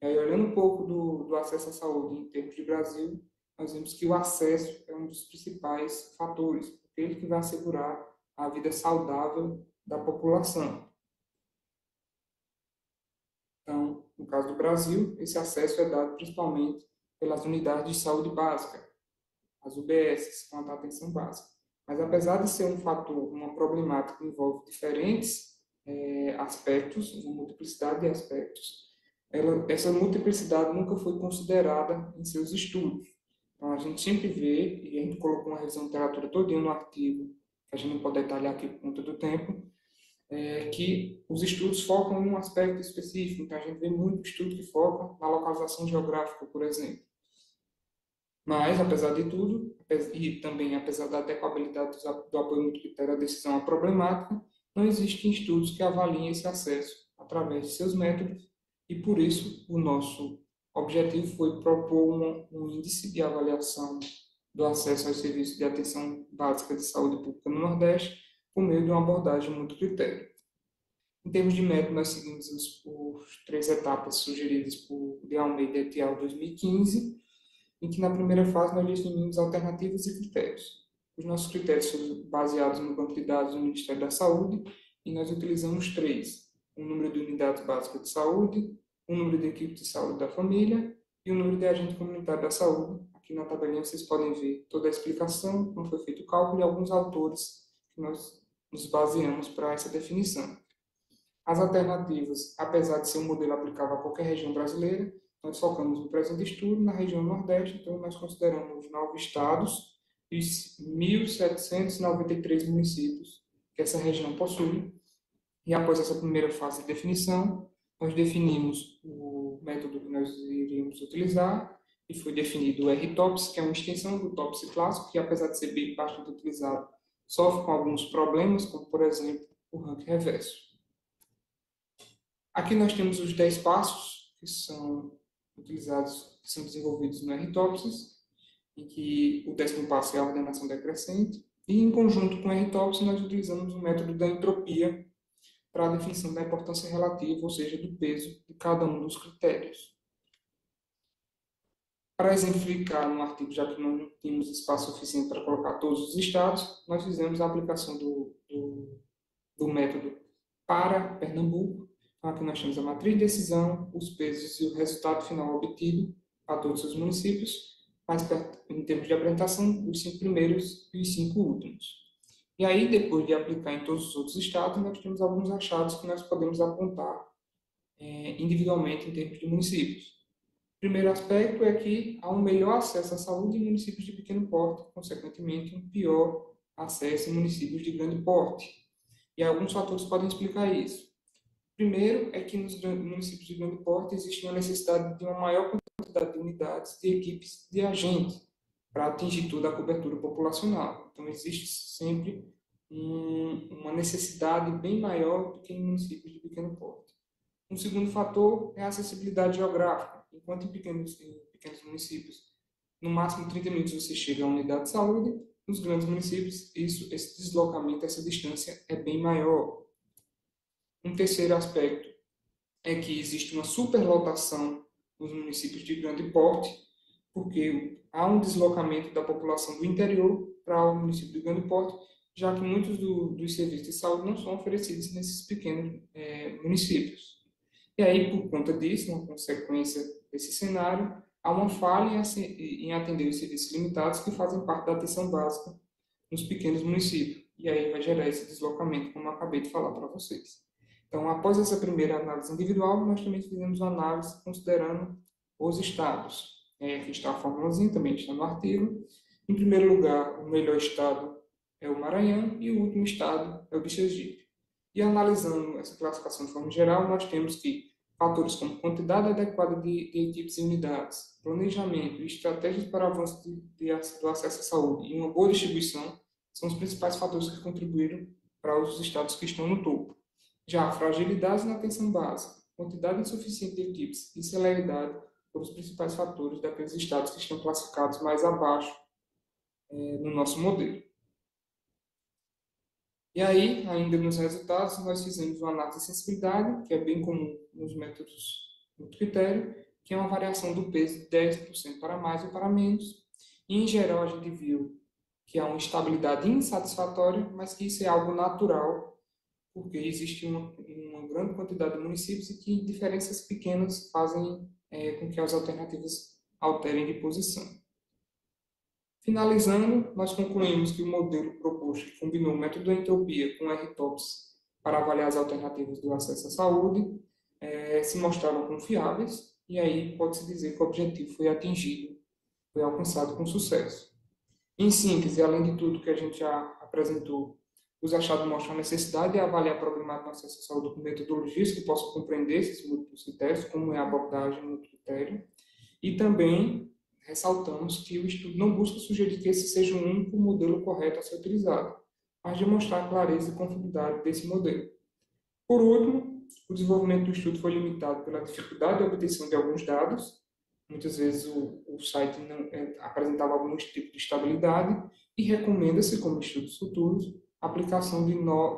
E aí, olhando um pouco do acesso à saúde em termos de Brasil, nós vemos que o acesso é um dos principais fatores, porque ele que vai assegurar a vida saudável da população. Então, no caso do Brasil, esse acesso é dado principalmente pelas unidades de saúde básica, as UBS, com a atenção básica. Mas apesar de ser um fator, uma problemática que envolve diferentes aspectos, uma multiplicidade de aspectos, essa multiplicidade nunca foi considerada em seus estudos. Então, a gente sempre vê, e a gente colocou uma revisão de literatura todinha no artigo, que a gente não pode detalhar aqui por conta do tempo, que os estudos focam em um aspecto específico. Então, a gente vê muito estudo que foca na localização geográfica, por exemplo. Mas, apesar de tudo, e também apesar da adequabilidade do apoio multicritério à decisão à problemática, não existem estudos que avaliem esse acesso através de seus métodos, e por isso o nosso objetivo foi propor um índice de avaliação do acesso aos serviços de atenção básica de saúde pública no Nordeste, por meio de uma abordagem multicritério. Em termos de método, nós seguimos as 3 etapas sugeridas por de Almeida et al. 2015, em que na primeira fase nós definimos alternativas e critérios. Os nossos critérios são baseados no banco de dados do Ministério da Saúde, e nós utilizamos 3: o número de unidades básicas de saúde, o número de equipes de saúde da família e o número de agente comunitário da saúde. Aqui na tabelinha vocês podem ver toda a explicação, como foi feito o cálculo e alguns autores que nós nos baseamos para essa definição. As alternativas, apesar de ser um modelo aplicável a qualquer região brasileira, nós focamos no presente estudo na região Nordeste, então nós consideramos 9 estados e 1.793 municípios que essa região possui. E após essa primeira fase de definição, nós definimos o método que nós iríamos utilizar, e foi definido o RTOPS, que é uma extensão do TOPS clássico, que apesar de ser bem bastante utilizado, sofre com alguns problemas, como por exemplo o ranking reverso. Aqui nós temos os 10 passos que são utilizados, que são desenvolvidos no RTOPS, em que o 10º passo é a ordenação decrescente, e em conjunto com o RTOPS nós utilizamos o método da entropia para a definição da importância relativa, ou seja, do peso de cada um dos critérios. Para exemplificar no artigo, já que nós não tínhamos espaço suficiente para colocar todos os estados, nós fizemos a aplicação do método para Pernambuco. Então, aqui nós temos a matriz de decisão, os pesos e o resultado final obtido para todos os municípios, mas em termos de apresentação, os 5 primeiros e os 5 últimos. E aí, depois de aplicar em todos os outros estados, nós temos alguns achados que nós podemos apontar individualmente em termos de municípios. O primeiro aspecto é que há um melhor acesso à saúde em municípios de pequeno porte, consequentemente, um pior acesso em municípios de grande porte. E alguns fatores podem explicar isso. Primeiro é que nos municípios de grande porte existe uma necessidade de uma maior quantidade de unidades, de equipes, de agentes, para atingir toda a cobertura populacional. Então, existe sempre uma necessidade bem maior do que em municípios de pequeno porte. Um segundo fator é a acessibilidade geográfica. Enquanto em pequenos municípios, no máximo 30 minutos você chega a uma unidade de saúde, nos grandes municípios, esse deslocamento, essa distância é bem maior. Um terceiro aspecto é que existe uma superlotação nos municípios de grande porte, porque há um deslocamento da população do interior para o município de grande porte, já que muitos dos serviços de saúde não são oferecidos nesses pequenos municípios. E aí, por conta disso, uma consequência desse cenário, há uma falha em atender os serviços limitados que fazem parte da atenção básica nos pequenos municípios. E aí vai gerar esse deslocamento, como eu acabei de falar para vocês. Então, após essa primeira análise individual, nós também fizemos uma análise considerando os estados. Aqui está a formulazinha, também está no artigo. Em primeiro lugar, o melhor estado é o Maranhão e o último estado é o de Sergipe. E analisando essa classificação de forma geral, nós temos que fatores como quantidade adequada de equipes e unidades, planejamento e estratégias para avanço do acesso à saúde e uma boa distribuição são os principais fatores que contribuíram para os estados que estão no topo. Já a fragilidade na atenção básica, quantidade insuficiente de equipes e celeridade foram os principais fatores daqueles estados que estão classificados mais abaixo no nosso modelo. E aí, ainda nos resultados, nós fizemos uma análise de sensibilidade, que é bem comum nos métodos do critério, que é uma variação do peso de 10% para mais ou para menos. E, em geral, a gente viu que há uma estabilidade insatisfatória, mas que isso é algo natural, porque existe uma grande quantidade de municípios e que diferenças pequenas fazem com que as alternativas alterem de posição. Finalizando, nós concluímos que o modelo proposto, que combinou o método da entropia com R-TOPS para avaliar as alternativas do acesso à saúde, se mostraram confiáveis, e aí pode-se dizer que o objetivo foi atingido, foi alcançado com sucesso. Em síntese, além de tudo que a gente já apresentou, os achados mostram a necessidade de avaliar a problemática do acesso à saúde com metodologias que possam compreender esses múltiplos critérios, como é a abordagem no critério, e também ressaltamos que o estudo não busca sugerir que esse seja o único modelo correto a ser utilizado, mas demonstrar a clareza e confiabilidade desse modelo. Por último, o desenvolvimento do estudo foi limitado pela dificuldade de obtenção de alguns dados. Muitas vezes o site não apresentava alguns tipos de estabilidade e recomenda-se, como estudos futuros, a aplicação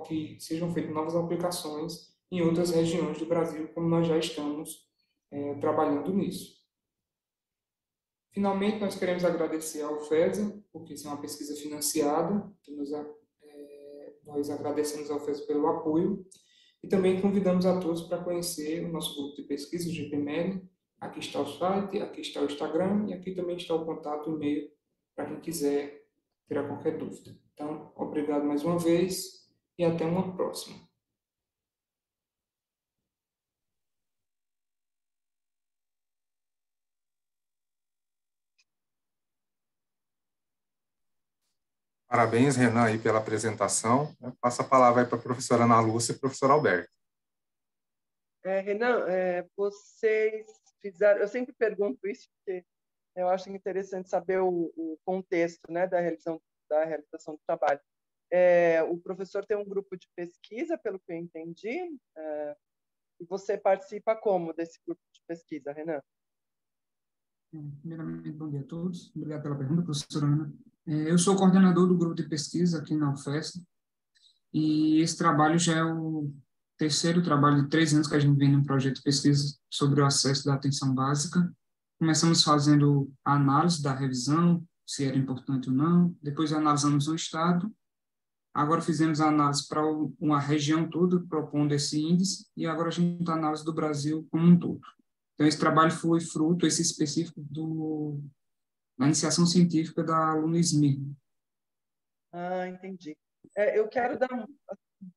que sejam feitas novas aplicações em outras regiões do Brasil, como nós já estamos trabalhando nisso. Finalmente, nós queremos agradecer ao FESA, porque isso é uma pesquisa financiada, então nós agradecemos ao FESA pelo apoio e também convidamos a todos para conhecer o nosso grupo de pesquisa, o GPML. Aqui está o site, aqui está o Instagram e aqui também está o contato, o e-mail, para quem quiser tirar qualquer dúvida. Então, obrigado mais uma vez e até uma próxima. Parabéns, Renan, aí pela apresentação. Eu passo a palavra aí para a professora Ana Lúcia e o professor Alberto. Renan, vocês fizeram... Eu sempre pergunto isso porque eu acho interessante saber o contexto, né, da realização do trabalho. O professor tem um grupo de pesquisa, pelo que eu entendi, e você participa como desse grupo de pesquisa, Renan? Primeiramente, bom dia a todos. Obrigado pela pergunta, professora Ana. Eu sou coordenador do grupo de pesquisa aqui na UFES, e esse trabalho já é o terceiro trabalho de 3 anos que a gente vem num projeto de pesquisa sobre o acesso da atenção básica. Começamos fazendo a análise da revisão, se era importante ou não, depois analisamos o estado, agora fizemos a análise para uma região toda, propondo esse índice, e agora a gente está a análise do Brasil como um todo. Então, esse trabalho foi fruto, esse específico, da iniciação científica da aluna Smir. Entendi. Eu quero dar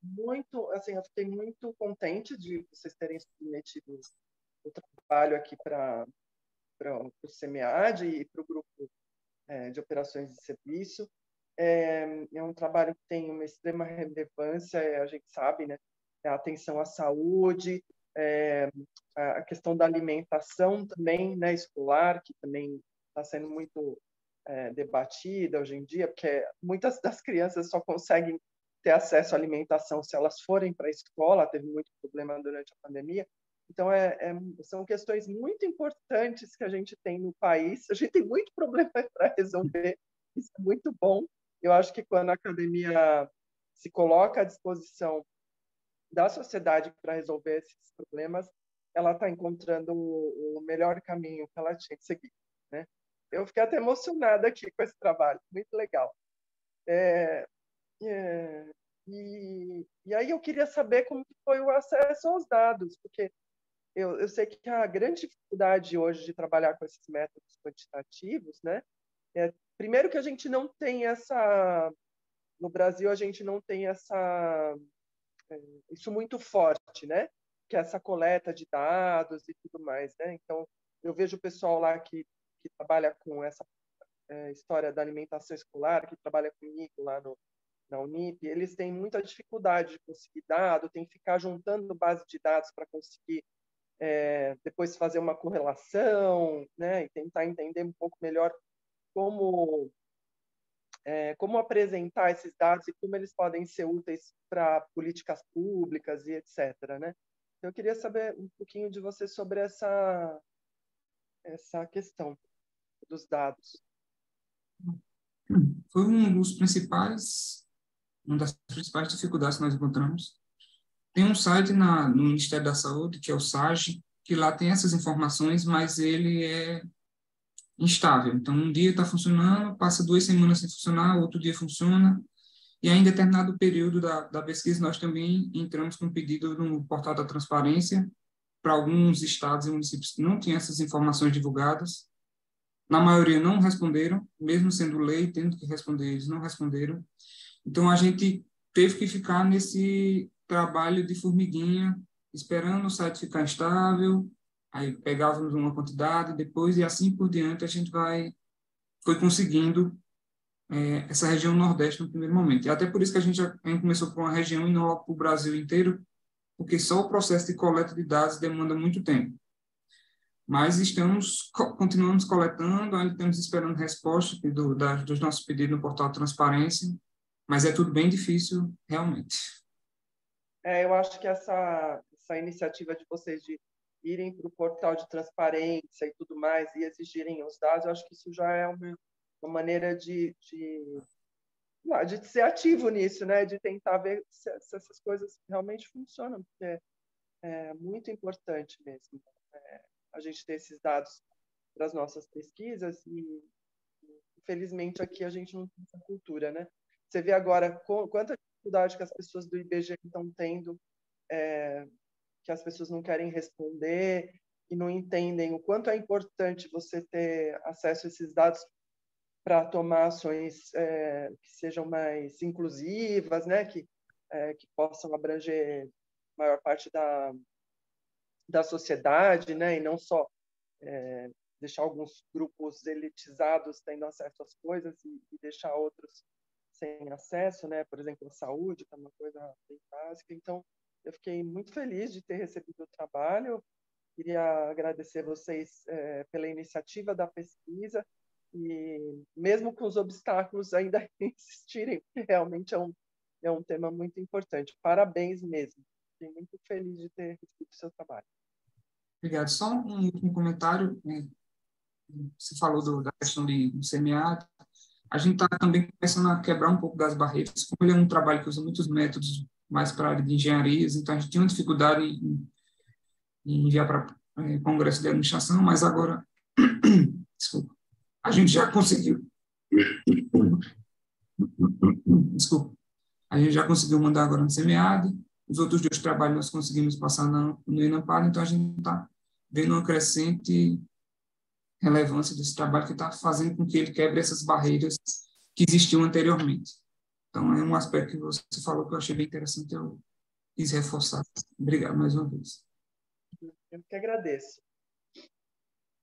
muito, assim, eu fiquei muito contente de vocês terem submetido o trabalho aqui para o SEMEAD e para o grupo de operações de serviço. É um trabalho que tem uma extrema relevância, a gente sabe, né? A atenção à saúde, a questão da alimentação também, né, escolar, que também está sendo muito debatida hoje em dia, porque muitas das crianças só conseguem ter acesso à alimentação se elas forem para a escola, teve muito problema durante a pandemia. Então, são questões muito importantes que a gente tem no país. A gente tem muito problema para resolver, isso é muito bom. Eu acho que quando a academia se coloca à disposição da sociedade para resolver esses problemas, ela está encontrando o melhor caminho que ela tinha que seguir, né? Eu fiquei até emocionada aqui com esse trabalho, muito legal. E aí eu queria saber como foi o acesso aos dados, porque eu sei que a grande dificuldade hoje de trabalhar com esses métodos quantitativos, né? Primeiro que a gente não tem no Brasil a gente não tem isso muito forte, né? Que é essa coleta de dados e tudo mais, né? Então eu vejo o pessoal lá que trabalha com essa história da alimentação escolar, que trabalha comigo lá na Unip, eles têm muita dificuldade de conseguir dado, tem que ficar juntando base de dados para conseguir depois fazer uma correlação, né, e tentar entender um pouco melhor como apresentar esses dados e como eles podem ser úteis para políticas públicas e etc. Né? Eu queria saber um pouquinho de você sobre essa questão dos dados. Foi um dos principais uma das principais dificuldades que nós encontramos. Tem um site no Ministério da Saúde, que é o SAGE, que lá tem essas informações, mas ele é instável. Então, um dia está funcionando, passa 2 semanas sem funcionar, outro dia funciona, e aí, em determinado período da pesquisa, nós também entramos com um pedido no portal da transparência para alguns estados e municípios que não tinham essas informações divulgadas. Na maioria não responderam, mesmo sendo lei, tendo que responder, eles não responderam. Então, a gente teve que ficar nesse trabalho de formiguinha, esperando o site ficar estável, aí pegávamos uma quantidade, depois, e assim por diante, a gente foi conseguindo essa região Nordeste no primeiro momento. E até por isso que a gente começou por uma região e não logo para o Brasil inteiro, porque só o processo de coleta de dados demanda muito tempo. Mas continuamos coletando, ainda estamos esperando resposta dos nossos pedidos no portal de transparência, mas é tudo bem difícil, realmente. Eu acho que essa iniciativa de vocês de irem para o portal de transparência e tudo mais e exigirem os dados, eu acho que isso já é uma maneira de ser ativo nisso, né? De tentar ver se essas coisas realmente funcionam, porque é muito importante mesmo a gente ter esses dados para as nossas pesquisas e, infelizmente, aqui a gente não tem essa cultura, né? Você vê agora quanta dificuldade que as pessoas do IBGE estão tendo, que as pessoas não querem responder e não entendem o quanto é importante você ter acesso a esses dados para tomar ações que sejam mais inclusivas, né? Que possam abranger a maior parte da sociedade, né? E não só deixar alguns grupos elitizados tendo acesso às coisas e deixar outros sem acesso, né? Por exemplo, a saúde, que é uma coisa bem básica. Então, eu fiquei muito feliz de ter recebido o trabalho. Queria agradecer vocês pela iniciativa da pesquisa e, mesmo com os obstáculos ainda existirem, realmente é um tema muito importante. Parabéns mesmo. Fiquei muito feliz de ter recebido o seu trabalho. Obrigado. Só um último comentário. Você falou da questão do semiárido. A gente está também começando a quebrar um pouco das barreiras. Como ele é um trabalho que usa muitos métodos mais para a área de engenharias, então a gente tinha uma dificuldade em enviar para Congresso de Administração, mas agora, desculpa, a gente já conseguiu. Desculpa. A gente já conseguiu mandar agora no SEMEAD. Os outros 2 trabalhos nós conseguimos passar no ENAMPAR, então a gente está vendo uma crescente relevância desse trabalho que está fazendo com que ele quebre essas barreiras que existiam anteriormente. Então, é um aspecto que você falou que eu achei bem interessante, eu quis reforçar. Obrigado mais uma vez. Eu que agradeço.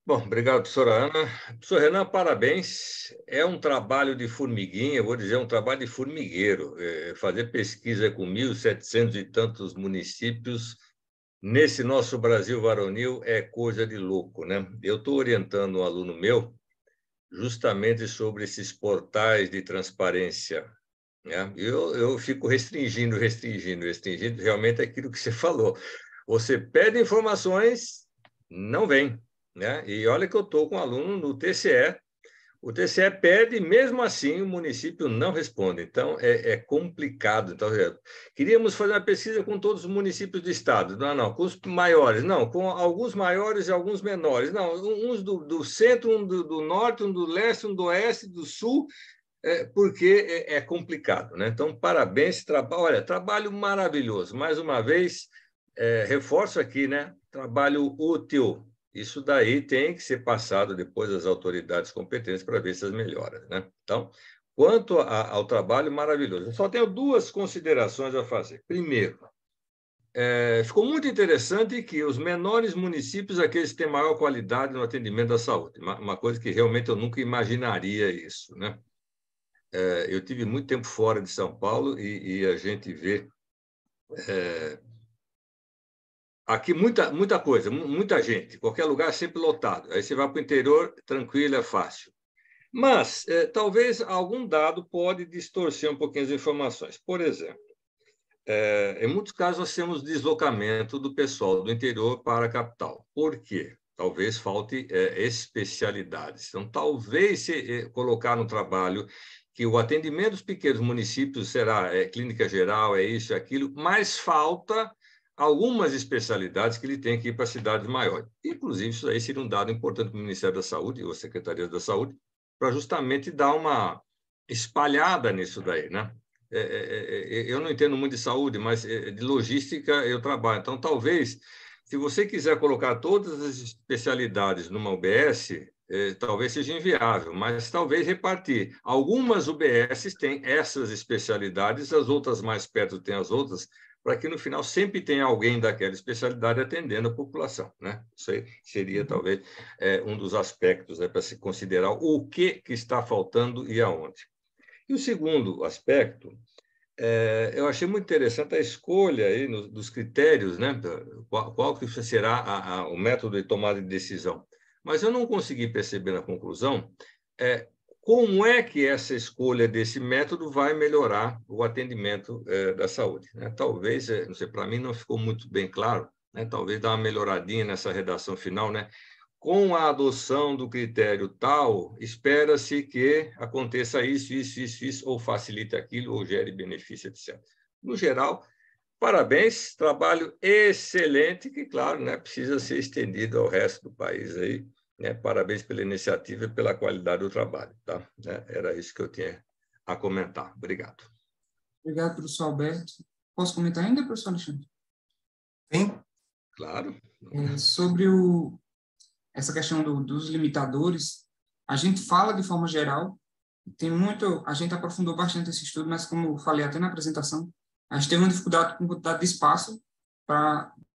Bom, obrigado, professora Ana. Professor Renan, parabéns. É um trabalho de formiguinha, vou dizer, um trabalho de formigueiro. Fazer pesquisa com 1.700 e tantos municípios nesse nosso Brasil varonil é coisa de louco, né? Eu estou orientando um aluno meu justamente sobre esses portais de transparência, né? Eu fico restringindo, realmente é aquilo que você falou. Você pede informações, não vem, né? E olha que eu estou com um aluno no TCE, o TCE pede, mesmo assim, o município não responde. Então, é complicado. Então, queríamos fazer uma pesquisa com todos os municípios do estado. Não, com os maiores. Não, com alguns maiores e alguns menores. Não, uns do centro, um do norte, um do leste, um do oeste, do sul, porque é complicado, né? Então, parabéns. Olha, trabalho maravilhoso. Mais uma vez, reforço aqui, né? Trabalho útil. Isso daí tem que ser passado depois às autoridades competentes para ver essas melhoras, né? Então, quanto ao trabalho, maravilhoso. Eu só tenho 2 considerações a fazer. Primeiro, ficou muito interessante que os menores municípios, aqueles que têm maior qualidade no atendimento da saúde, uma coisa que realmente eu nunca imaginaria isso, né? Eu tive muito tempo fora de São Paulo e a gente vê aqui muita coisa, muita gente, qualquer lugar sempre lotado. Aí você vai para o interior, tranquilo, é fácil. Mas talvez algum dado pode distorcer um pouquinho as informações. Por exemplo, em muitos casos nós temos deslocamento do pessoal do interior para a capital. Por quê? Talvez falte especialidades. Então, talvez colocar no trabalho que o atendimento dos pequenos municípios será clínica geral, é isso, é aquilo, mas falta algumas especialidades que ele tem que ir para cidades maiores. Inclusive, isso aí seria um dado importante para o Ministério da Saúde ou a Secretaria da Saúde, para justamente dar uma espalhada nisso daí, né? Eu não entendo muito de saúde, mas de logística eu trabalho. Então, talvez, se você quiser colocar todas as especialidades numa UBS, talvez seja inviável, mas talvez repartir. Algumas UBSs têm essas especialidades, as outras mais perto têm as outras, para que no final sempre tenha alguém daquela especialidade atendendo a população, né? Isso aí seria talvez um dos aspectos, né, para se considerar o que está faltando e aonde. E o segundo aspecto, eu achei muito interessante a escolha aí dos critérios, né? Qual que será o método de tomada de decisão. Mas eu não consegui perceber na conclusão como é que essa escolha desse método vai melhorar o atendimento da saúde, né? Talvez, não sei, para mim não ficou muito bem claro, né? Talvez dar uma melhoradinha nessa redação final, né? Com a adoção do critério tal, espera-se que aconteça isso, ou facilite aquilo, ou gere benefício, etc. No geral, parabéns, trabalho excelente, que, claro, né, precisa ser estendido ao resto do país aí, né? Parabéns pela iniciativa e pela qualidade do trabalho, tá? Era isso que eu tinha a comentar. Obrigado. Obrigado, professor Alberto. Posso comentar ainda, professor Alexandre? Sim. Claro. Sobre essa questão dos limitadores, a gente fala de forma geral, a gente aprofundou bastante esse estudo, mas como eu falei até na apresentação, a gente teve uma dificuldade com quantidade de espaço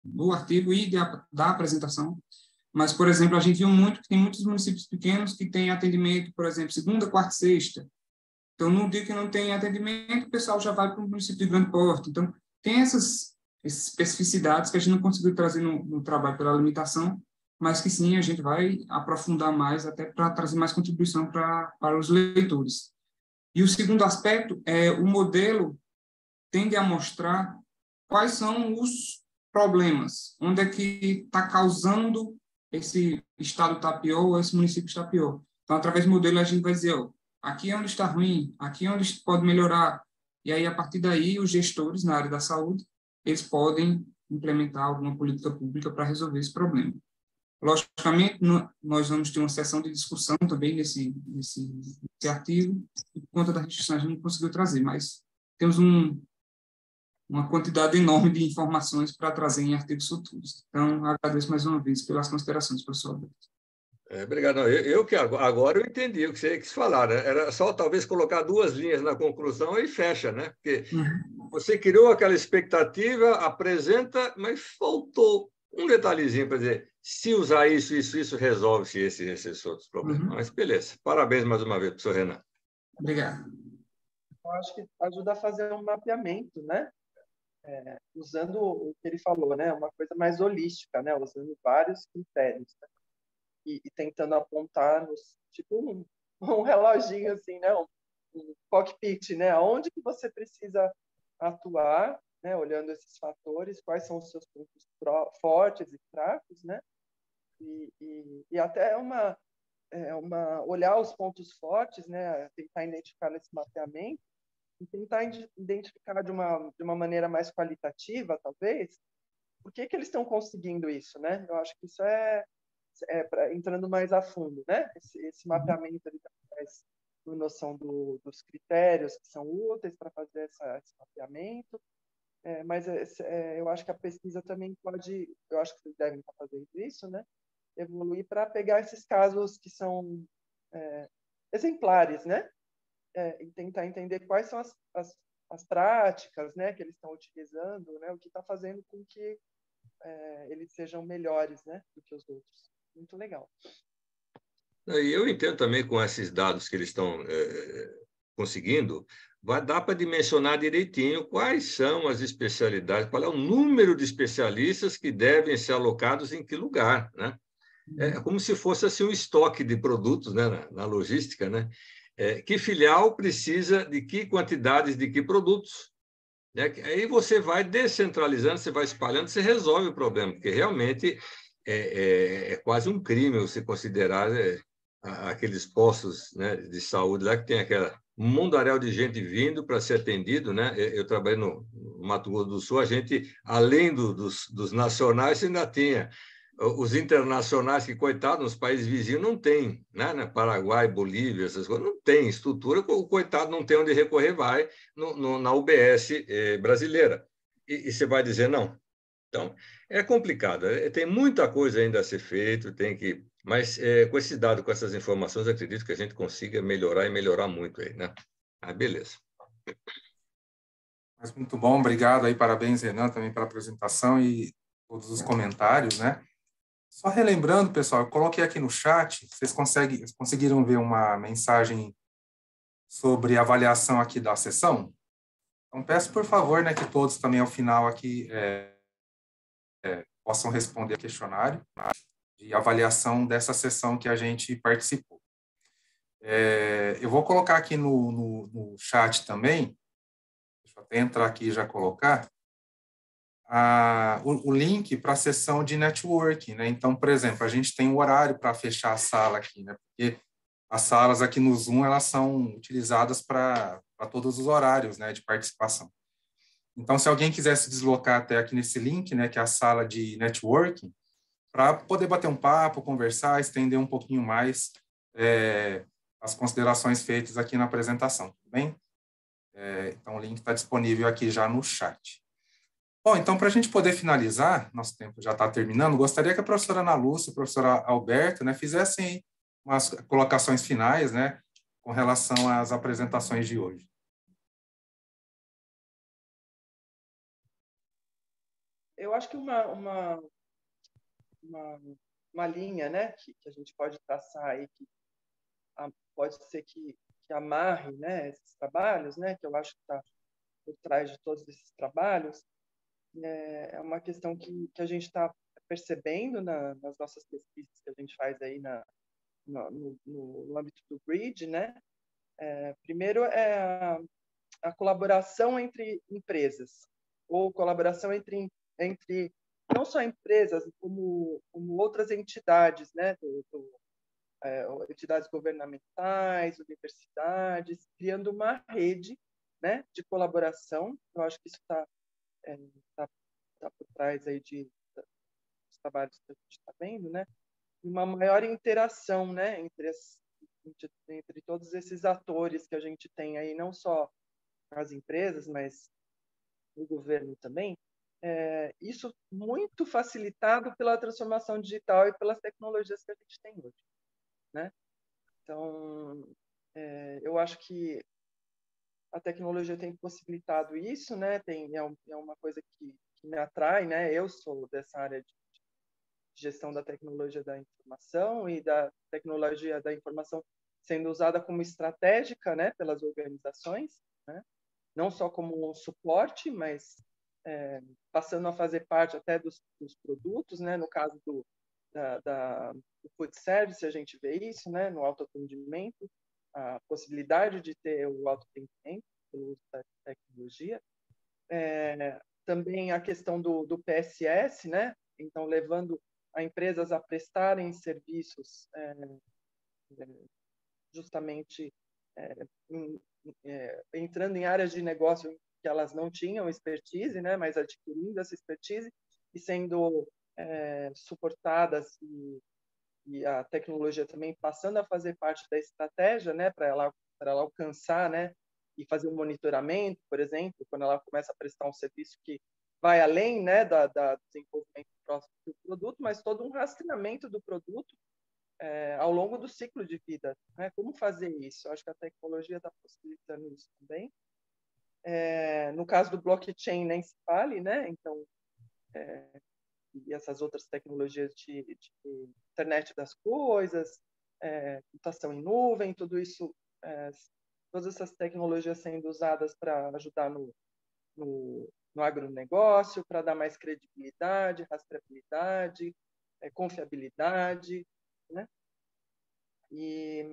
do artigo e da apresentação. Mas, por exemplo, a gente viu muito que tem muitos municípios pequenos que têm atendimento, por exemplo, segunda, quarta e sexta. Então, no dia que não tem atendimento, o pessoal já vai para um município de grande porte. Então, tem essas especificidades que a gente não conseguiu trazer no trabalho pela limitação, mas que sim, a gente vai aprofundar mais, até para trazer mais contribuição para os leitores. E o segundo aspecto é o modelo tende a mostrar quais são os problemas, onde é que está causando esse estado está pior ou esse município está pior. Então, através do modelo, a gente vai dizer, aqui é onde está ruim, aqui é onde pode melhorar. E aí, a partir daí, os gestores na área da saúde, eles podem implementar alguma política pública para resolver esse problema. Logicamente, nós vamos ter uma sessão de discussão também nesse artigo, e por conta da restrição a gente não conseguiu trazer, mas temos uma quantidade enorme de informações para trazer em artigos futuros. Então, agradeço mais uma vez pelas considerações, professor Alberto. Obrigado. Eu que agora eu entendi o que você quis falar, né? Era só talvez colocar 2 linhas na conclusão e fecha, né? Porque você criou aquela expectativa, apresenta, mas faltou um detalhezinho para dizer, se usar isso resolve-se esses outros problemas. Mas beleza. Parabéns mais uma vez, professor Renan. Obrigado. Eu acho que ajuda a fazer um mapeamento, né? Usando o que ele falou, né? Uma coisa mais holística, né? Usando vários critérios, né? E tentando apontar tipo um reloginho assim, né? Um cockpit, né? Aonde que você precisa atuar, né? Olhando esses fatores, quais são os seus pontos fortes e fracos, né? E até olhar os pontos fortes, né? Tentar identificar nesse mapeamento e tentar identificar de uma maneira mais qualitativa, talvez, por que eles estão conseguindo isso, né? Eu acho que isso entrando mais a fundo, né? Esse mapeamento ali traz a noção dos critérios que são úteis para fazer esse mapeamento, mas eu acho que a pesquisa também pode, eu acho que vocês devem estar fazendo isso, né? Evoluir para pegar esses casos que são exemplares, né? E tentar entender quais são as práticas, né, que eles estão utilizando, né, o que está fazendo com que eles sejam melhores, né, do que os outros. Muito legal. E eu entendo também com esses dados que eles estão conseguindo, vai dar para dimensionar direitinho quais são as especialidades, qual é o número de especialistas que devem ser alocados em que lugar, né? É como se fosse assim, um estoque de produtos, né, na logística, né? Que filial precisa de que quantidades de que produtos. Né? Aí você vai descentralizando, você vai espalhando, você resolve o problema, porque realmente é quase um crime você considerar aqueles postos, né, de saúde lá que tem aquela um mundaréu de gente vindo para ser atendido, né? Eu trabalhei no Mato Grosso do Sul, a gente, além dos nacionais, ainda tinha os internacionais que, coitado, nos países vizinhos não tem, né? Paraguai, Bolívia, essas coisas, não tem estrutura, o coitado não tem onde recorrer, vai na UBS brasileira. E você vai dizer, não. Então, é complicado, tem muita coisa ainda a ser feito, mas com esse dado, com essas informações, acredito que a gente consiga melhorar e melhorar muito aí, né? Beleza. Mas muito bom, obrigado aí, parabéns, Renan, também pela apresentação e todos os comentários, né? Só relembrando, pessoal, eu coloquei aqui no chat, vocês conseguiram ver uma mensagem sobre a avaliação aqui da sessão? Então, peço, por favor, né, que todos também, ao final aqui, possam responder o questionário de avaliação dessa sessão que a gente participou. Eu vou colocar aqui no chat também, deixa eu até entrar aqui e já colocar, o link para a sessão de networking, né? Então, por exemplo, a gente tem um horário para fechar a sala aqui, né? Porque as salas aqui no Zoom, elas são utilizadas para todos os horários, né, de participação. Então, se alguém quiser se deslocar até aqui nesse link, né, que é a sala de networking, para poder bater um papo, conversar, estender um pouquinho mais as considerações feitas aqui na apresentação, tudo bem? Então, o link está disponível aqui já no chat. Bom, então, para a gente poder finalizar, nosso tempo já está terminando, gostaria que a professora Ana Lúcia e a professora Alberto, né, fizessem umas colocações finais, né, com relação às apresentações de hoje. Eu acho que uma linha, né, que a gente pode traçar aí, que pode ser que amarre, né, esses trabalhos, né, que eu acho que está por trás de todos esses trabalhos, é uma questão que a gente está percebendo nas nossas pesquisas que a gente faz aí no âmbito do BRIDGE, né? Primeiro é a colaboração entre empresas, ou colaboração entre não só empresas, como outras entidades, né? Entidades governamentais, universidades, criando uma rede, né, de colaboração. Eu acho que isso está por trás aí dos trabalhos que a gente está vendo, né? Uma maior interação, né, entre todos esses atores que a gente tem aí, não só as empresas, mas o governo também. Isso muito facilitado pela transformação digital e pelas tecnologias que a gente tem hoje, né? Então, eu acho que a tecnologia tem possibilitado isso, né? É uma coisa que me atrai, né? Eu sou dessa área de gestão da tecnologia da informação e da tecnologia da informação sendo usada como estratégica, né, pelas organizações, né? Não só como um suporte, mas passando a fazer parte até dos produtos, né? No caso do food service, a gente vê isso, né? No autoatendimento, a possibilidade de ter o autoatendimento pelo uso da tecnologia. Também a questão do PSS, né? Então, levando a empresas a prestarem serviços justamente entrando em áreas de negócio que elas não tinham expertise, né? Mas adquirindo essa expertise e sendo suportadas e a tecnologia também passando a fazer parte da estratégia, né? Para ela alcançar, né? E fazer um monitoramento, por exemplo, quando ela começa a prestar um serviço que vai além, né, da desenvolvimento próximo do produto, mas todo um rastreamento do produto ao longo do ciclo de vida, né? Como fazer isso? Eu acho que a tecnologia está possibilitando isso também. No caso do blockchain, nem se fale, né? Então, e essas outras tecnologias de internet das coisas, computação em nuvem, tudo isso, todas essas tecnologias sendo usadas para ajudar no agronegócio, para dar mais credibilidade, rastreabilidade, confiabilidade, né? E,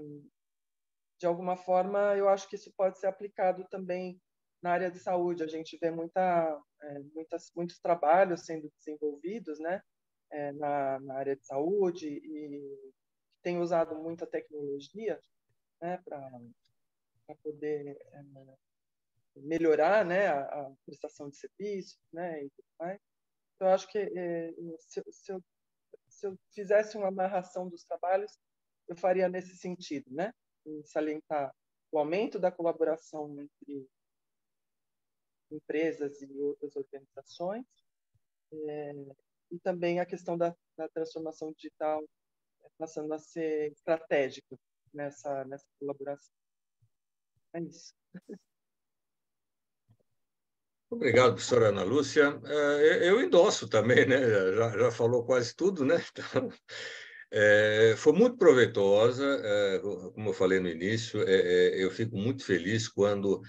de alguma forma, eu acho que isso pode ser aplicado também na área de saúde. A gente vê muitos trabalhos sendo desenvolvidos, né, na área de saúde e tem usado muita tecnologia, né, poder melhorar, né, a prestação de serviços, né, e tudo mais. Então, eu acho que se eu fizesse uma amarração dos trabalhos, eu faria nesse sentido, né, em salientar o aumento da colaboração entre empresas e outras organizações, e também a questão da transformação digital passando a ser estratégica nessa colaboração. É isso. Obrigado, professora Ana Lúcia. Eu endosso também, né? Já falou quase tudo, né? Então, foi muito proveitosa, como eu falei no início, eu fico muito feliz quando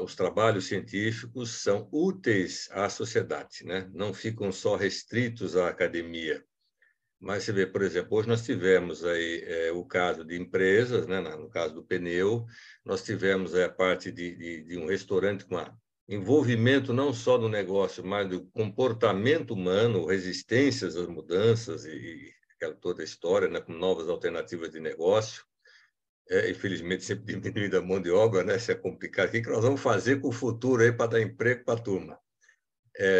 os trabalhos científicos são úteis à sociedade, né? Não ficam só restritos à academia. Mas você vê, por exemplo, hoje nós tivemos aí o caso de empresas, né? No caso do pneu, nós tivemos a parte de um restaurante com envolvimento não só do negócio, mas do comportamento humano, resistências às mudanças e aquela toda a história, né? Com novas alternativas de negócio. Infelizmente, sempre diminuindo a mão de obra, né? Isso é complicado. O que nós vamos fazer com o futuro aí para dar emprego para a turma?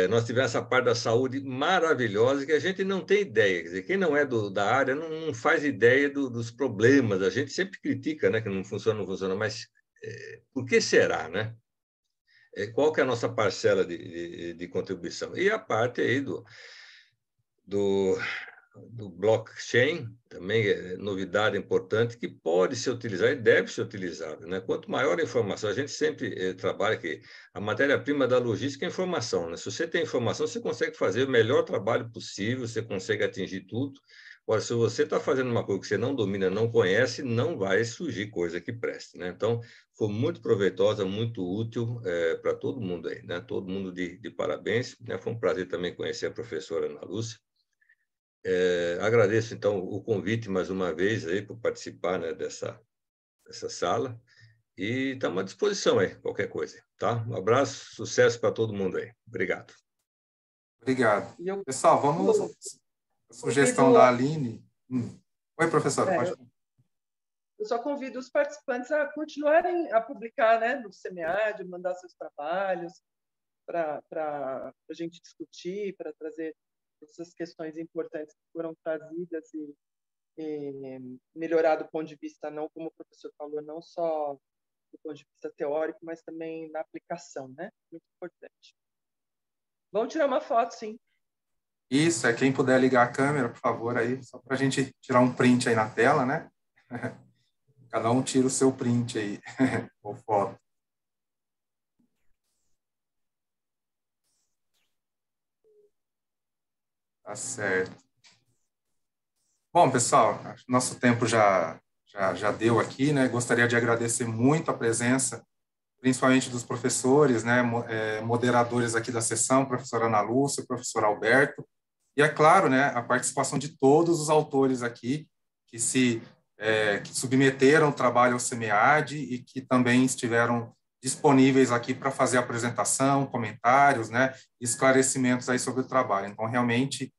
Nós tivemos essa parte da saúde maravilhosa que a gente não tem ideia. Quer dizer, quem não é da área não faz ideia dos problemas. A gente sempre critica, né, que não funciona, mas por que será, né? Qual que é a nossa parcela de contribuição? E a parte aí do blockchain, também é novidade importante, que pode ser utilizada e deve ser utilizada, né? Quanto maior a informação, a gente sempre trabalha que a matéria-prima da logística é a informação, né? Se você tem informação, você consegue fazer o melhor trabalho possível, você consegue atingir tudo. Agora, se você está fazendo uma coisa que você não domina, não conhece, não vai surgir coisa que preste, né? Então, foi muito proveitosa, muito útil para todo mundo aí, né? Todo mundo de parabéns, né? Foi um prazer também conhecer a professora Ana Lúcia. Agradeço, então, o convite mais uma vez aí por participar, né, dessa sala e estamos à disposição aí, qualquer coisa, tá? Um abraço, sucesso para todo mundo aí. Obrigado. Obrigado. Pessoal, vamos... Sugestão da Aline. Oi, professora, pode falar. Eu só convido os participantes a continuarem a publicar, né, no SEMEAD, mandar seus trabalhos para a gente discutir, para trazer essas questões importantes que foram trazidas e melhorar do ponto de vista, não como o professor falou, não só do ponto de vista teórico, mas também na aplicação, né? Muito importante. Vamos tirar uma foto, sim. Isso, quem puder ligar a câmera, por favor, aí, só para a gente tirar um print aí na tela, né? Cada um tira o seu print aí, ou foto. Tá certo. Bom, pessoal, nosso tempo já deu aqui, né? Gostaria de agradecer muito a presença, principalmente dos professores, né? Moderadores aqui da sessão, professora Ana Lúcia, professor Alberto, e, é claro, né, a participação de todos os autores aqui que que submeteram o trabalho ao SEMEAD e que também estiveram disponíveis aqui para fazer a apresentação, comentários, né, esclarecimentos aí sobre o trabalho. Então, realmente,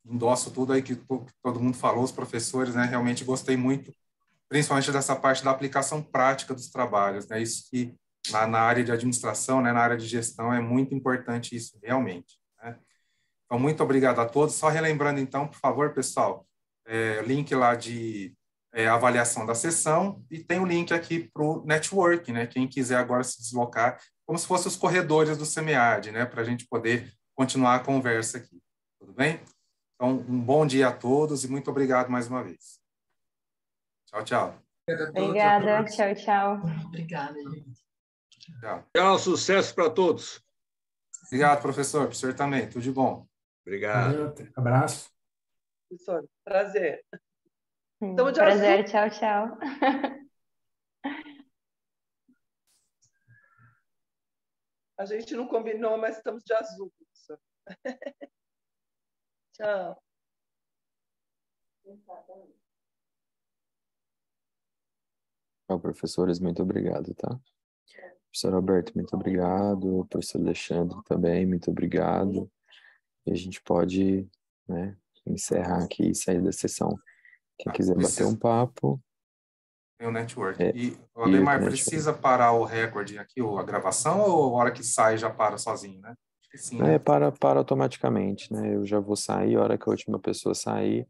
endosso tudo aí que todo mundo falou, os professores, né, realmente gostei muito, principalmente dessa parte da aplicação prática dos trabalhos, né, isso que na área de administração, né, na área de gestão, é muito importante isso, realmente, né. Então, muito obrigado a todos. Só relembrando, então, por favor, pessoal, link lá de avaliação da sessão e tem o link aqui para o network, né? Quem quiser agora se deslocar, como se fossem os corredores do SEMEAD, né? Para a gente poder continuar a conversa aqui. Tudo bem? Então, um bom dia a todos e muito obrigado mais uma vez. Tchau, tchau. Obrigada. Tchau, tchau. Obrigada, gente. Tchau. Tchau, sucesso para todos. Obrigado, professor. Para o senhor também. Tudo de bom. Obrigado. Valeu, abraço. Professor, prazer. Então, prazer, tchau, tchau. A gente não combinou, mas estamos de azul, professor. Tchau. Tchau, professores, muito obrigado, tá? Professor Alberto, muito obrigado. Professor Alexandre também, muito obrigado. E a gente pode, né, encerrar aqui e sair da sessão. Quem quiser bater um papo, Tem o network. É, E o Ademar, network. precisa parar o recorde aqui, a gravação, ou a hora que sai já para sozinho, né? Acho que sim, né? Para automaticamente, né? Eu já vou sair, a hora que a última pessoa sair,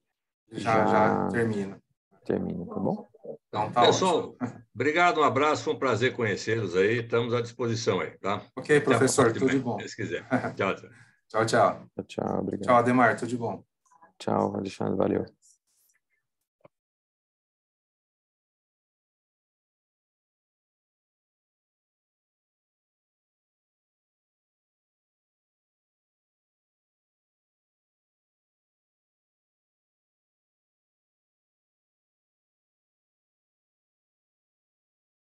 Já termina. termina, tá bom? Então tá Pessoal, ótimo. obrigado, um abraço, foi um prazer conhecê-los aí. Estamos à disposição aí, tá? Ok, professor, Até a tudo de próxima, bom. se quiser. Tchau, tchau. Tchau, tchau. Tchau, obrigado. Tchau, Ademar, tudo de bom. Tchau, Alexandre, valeu.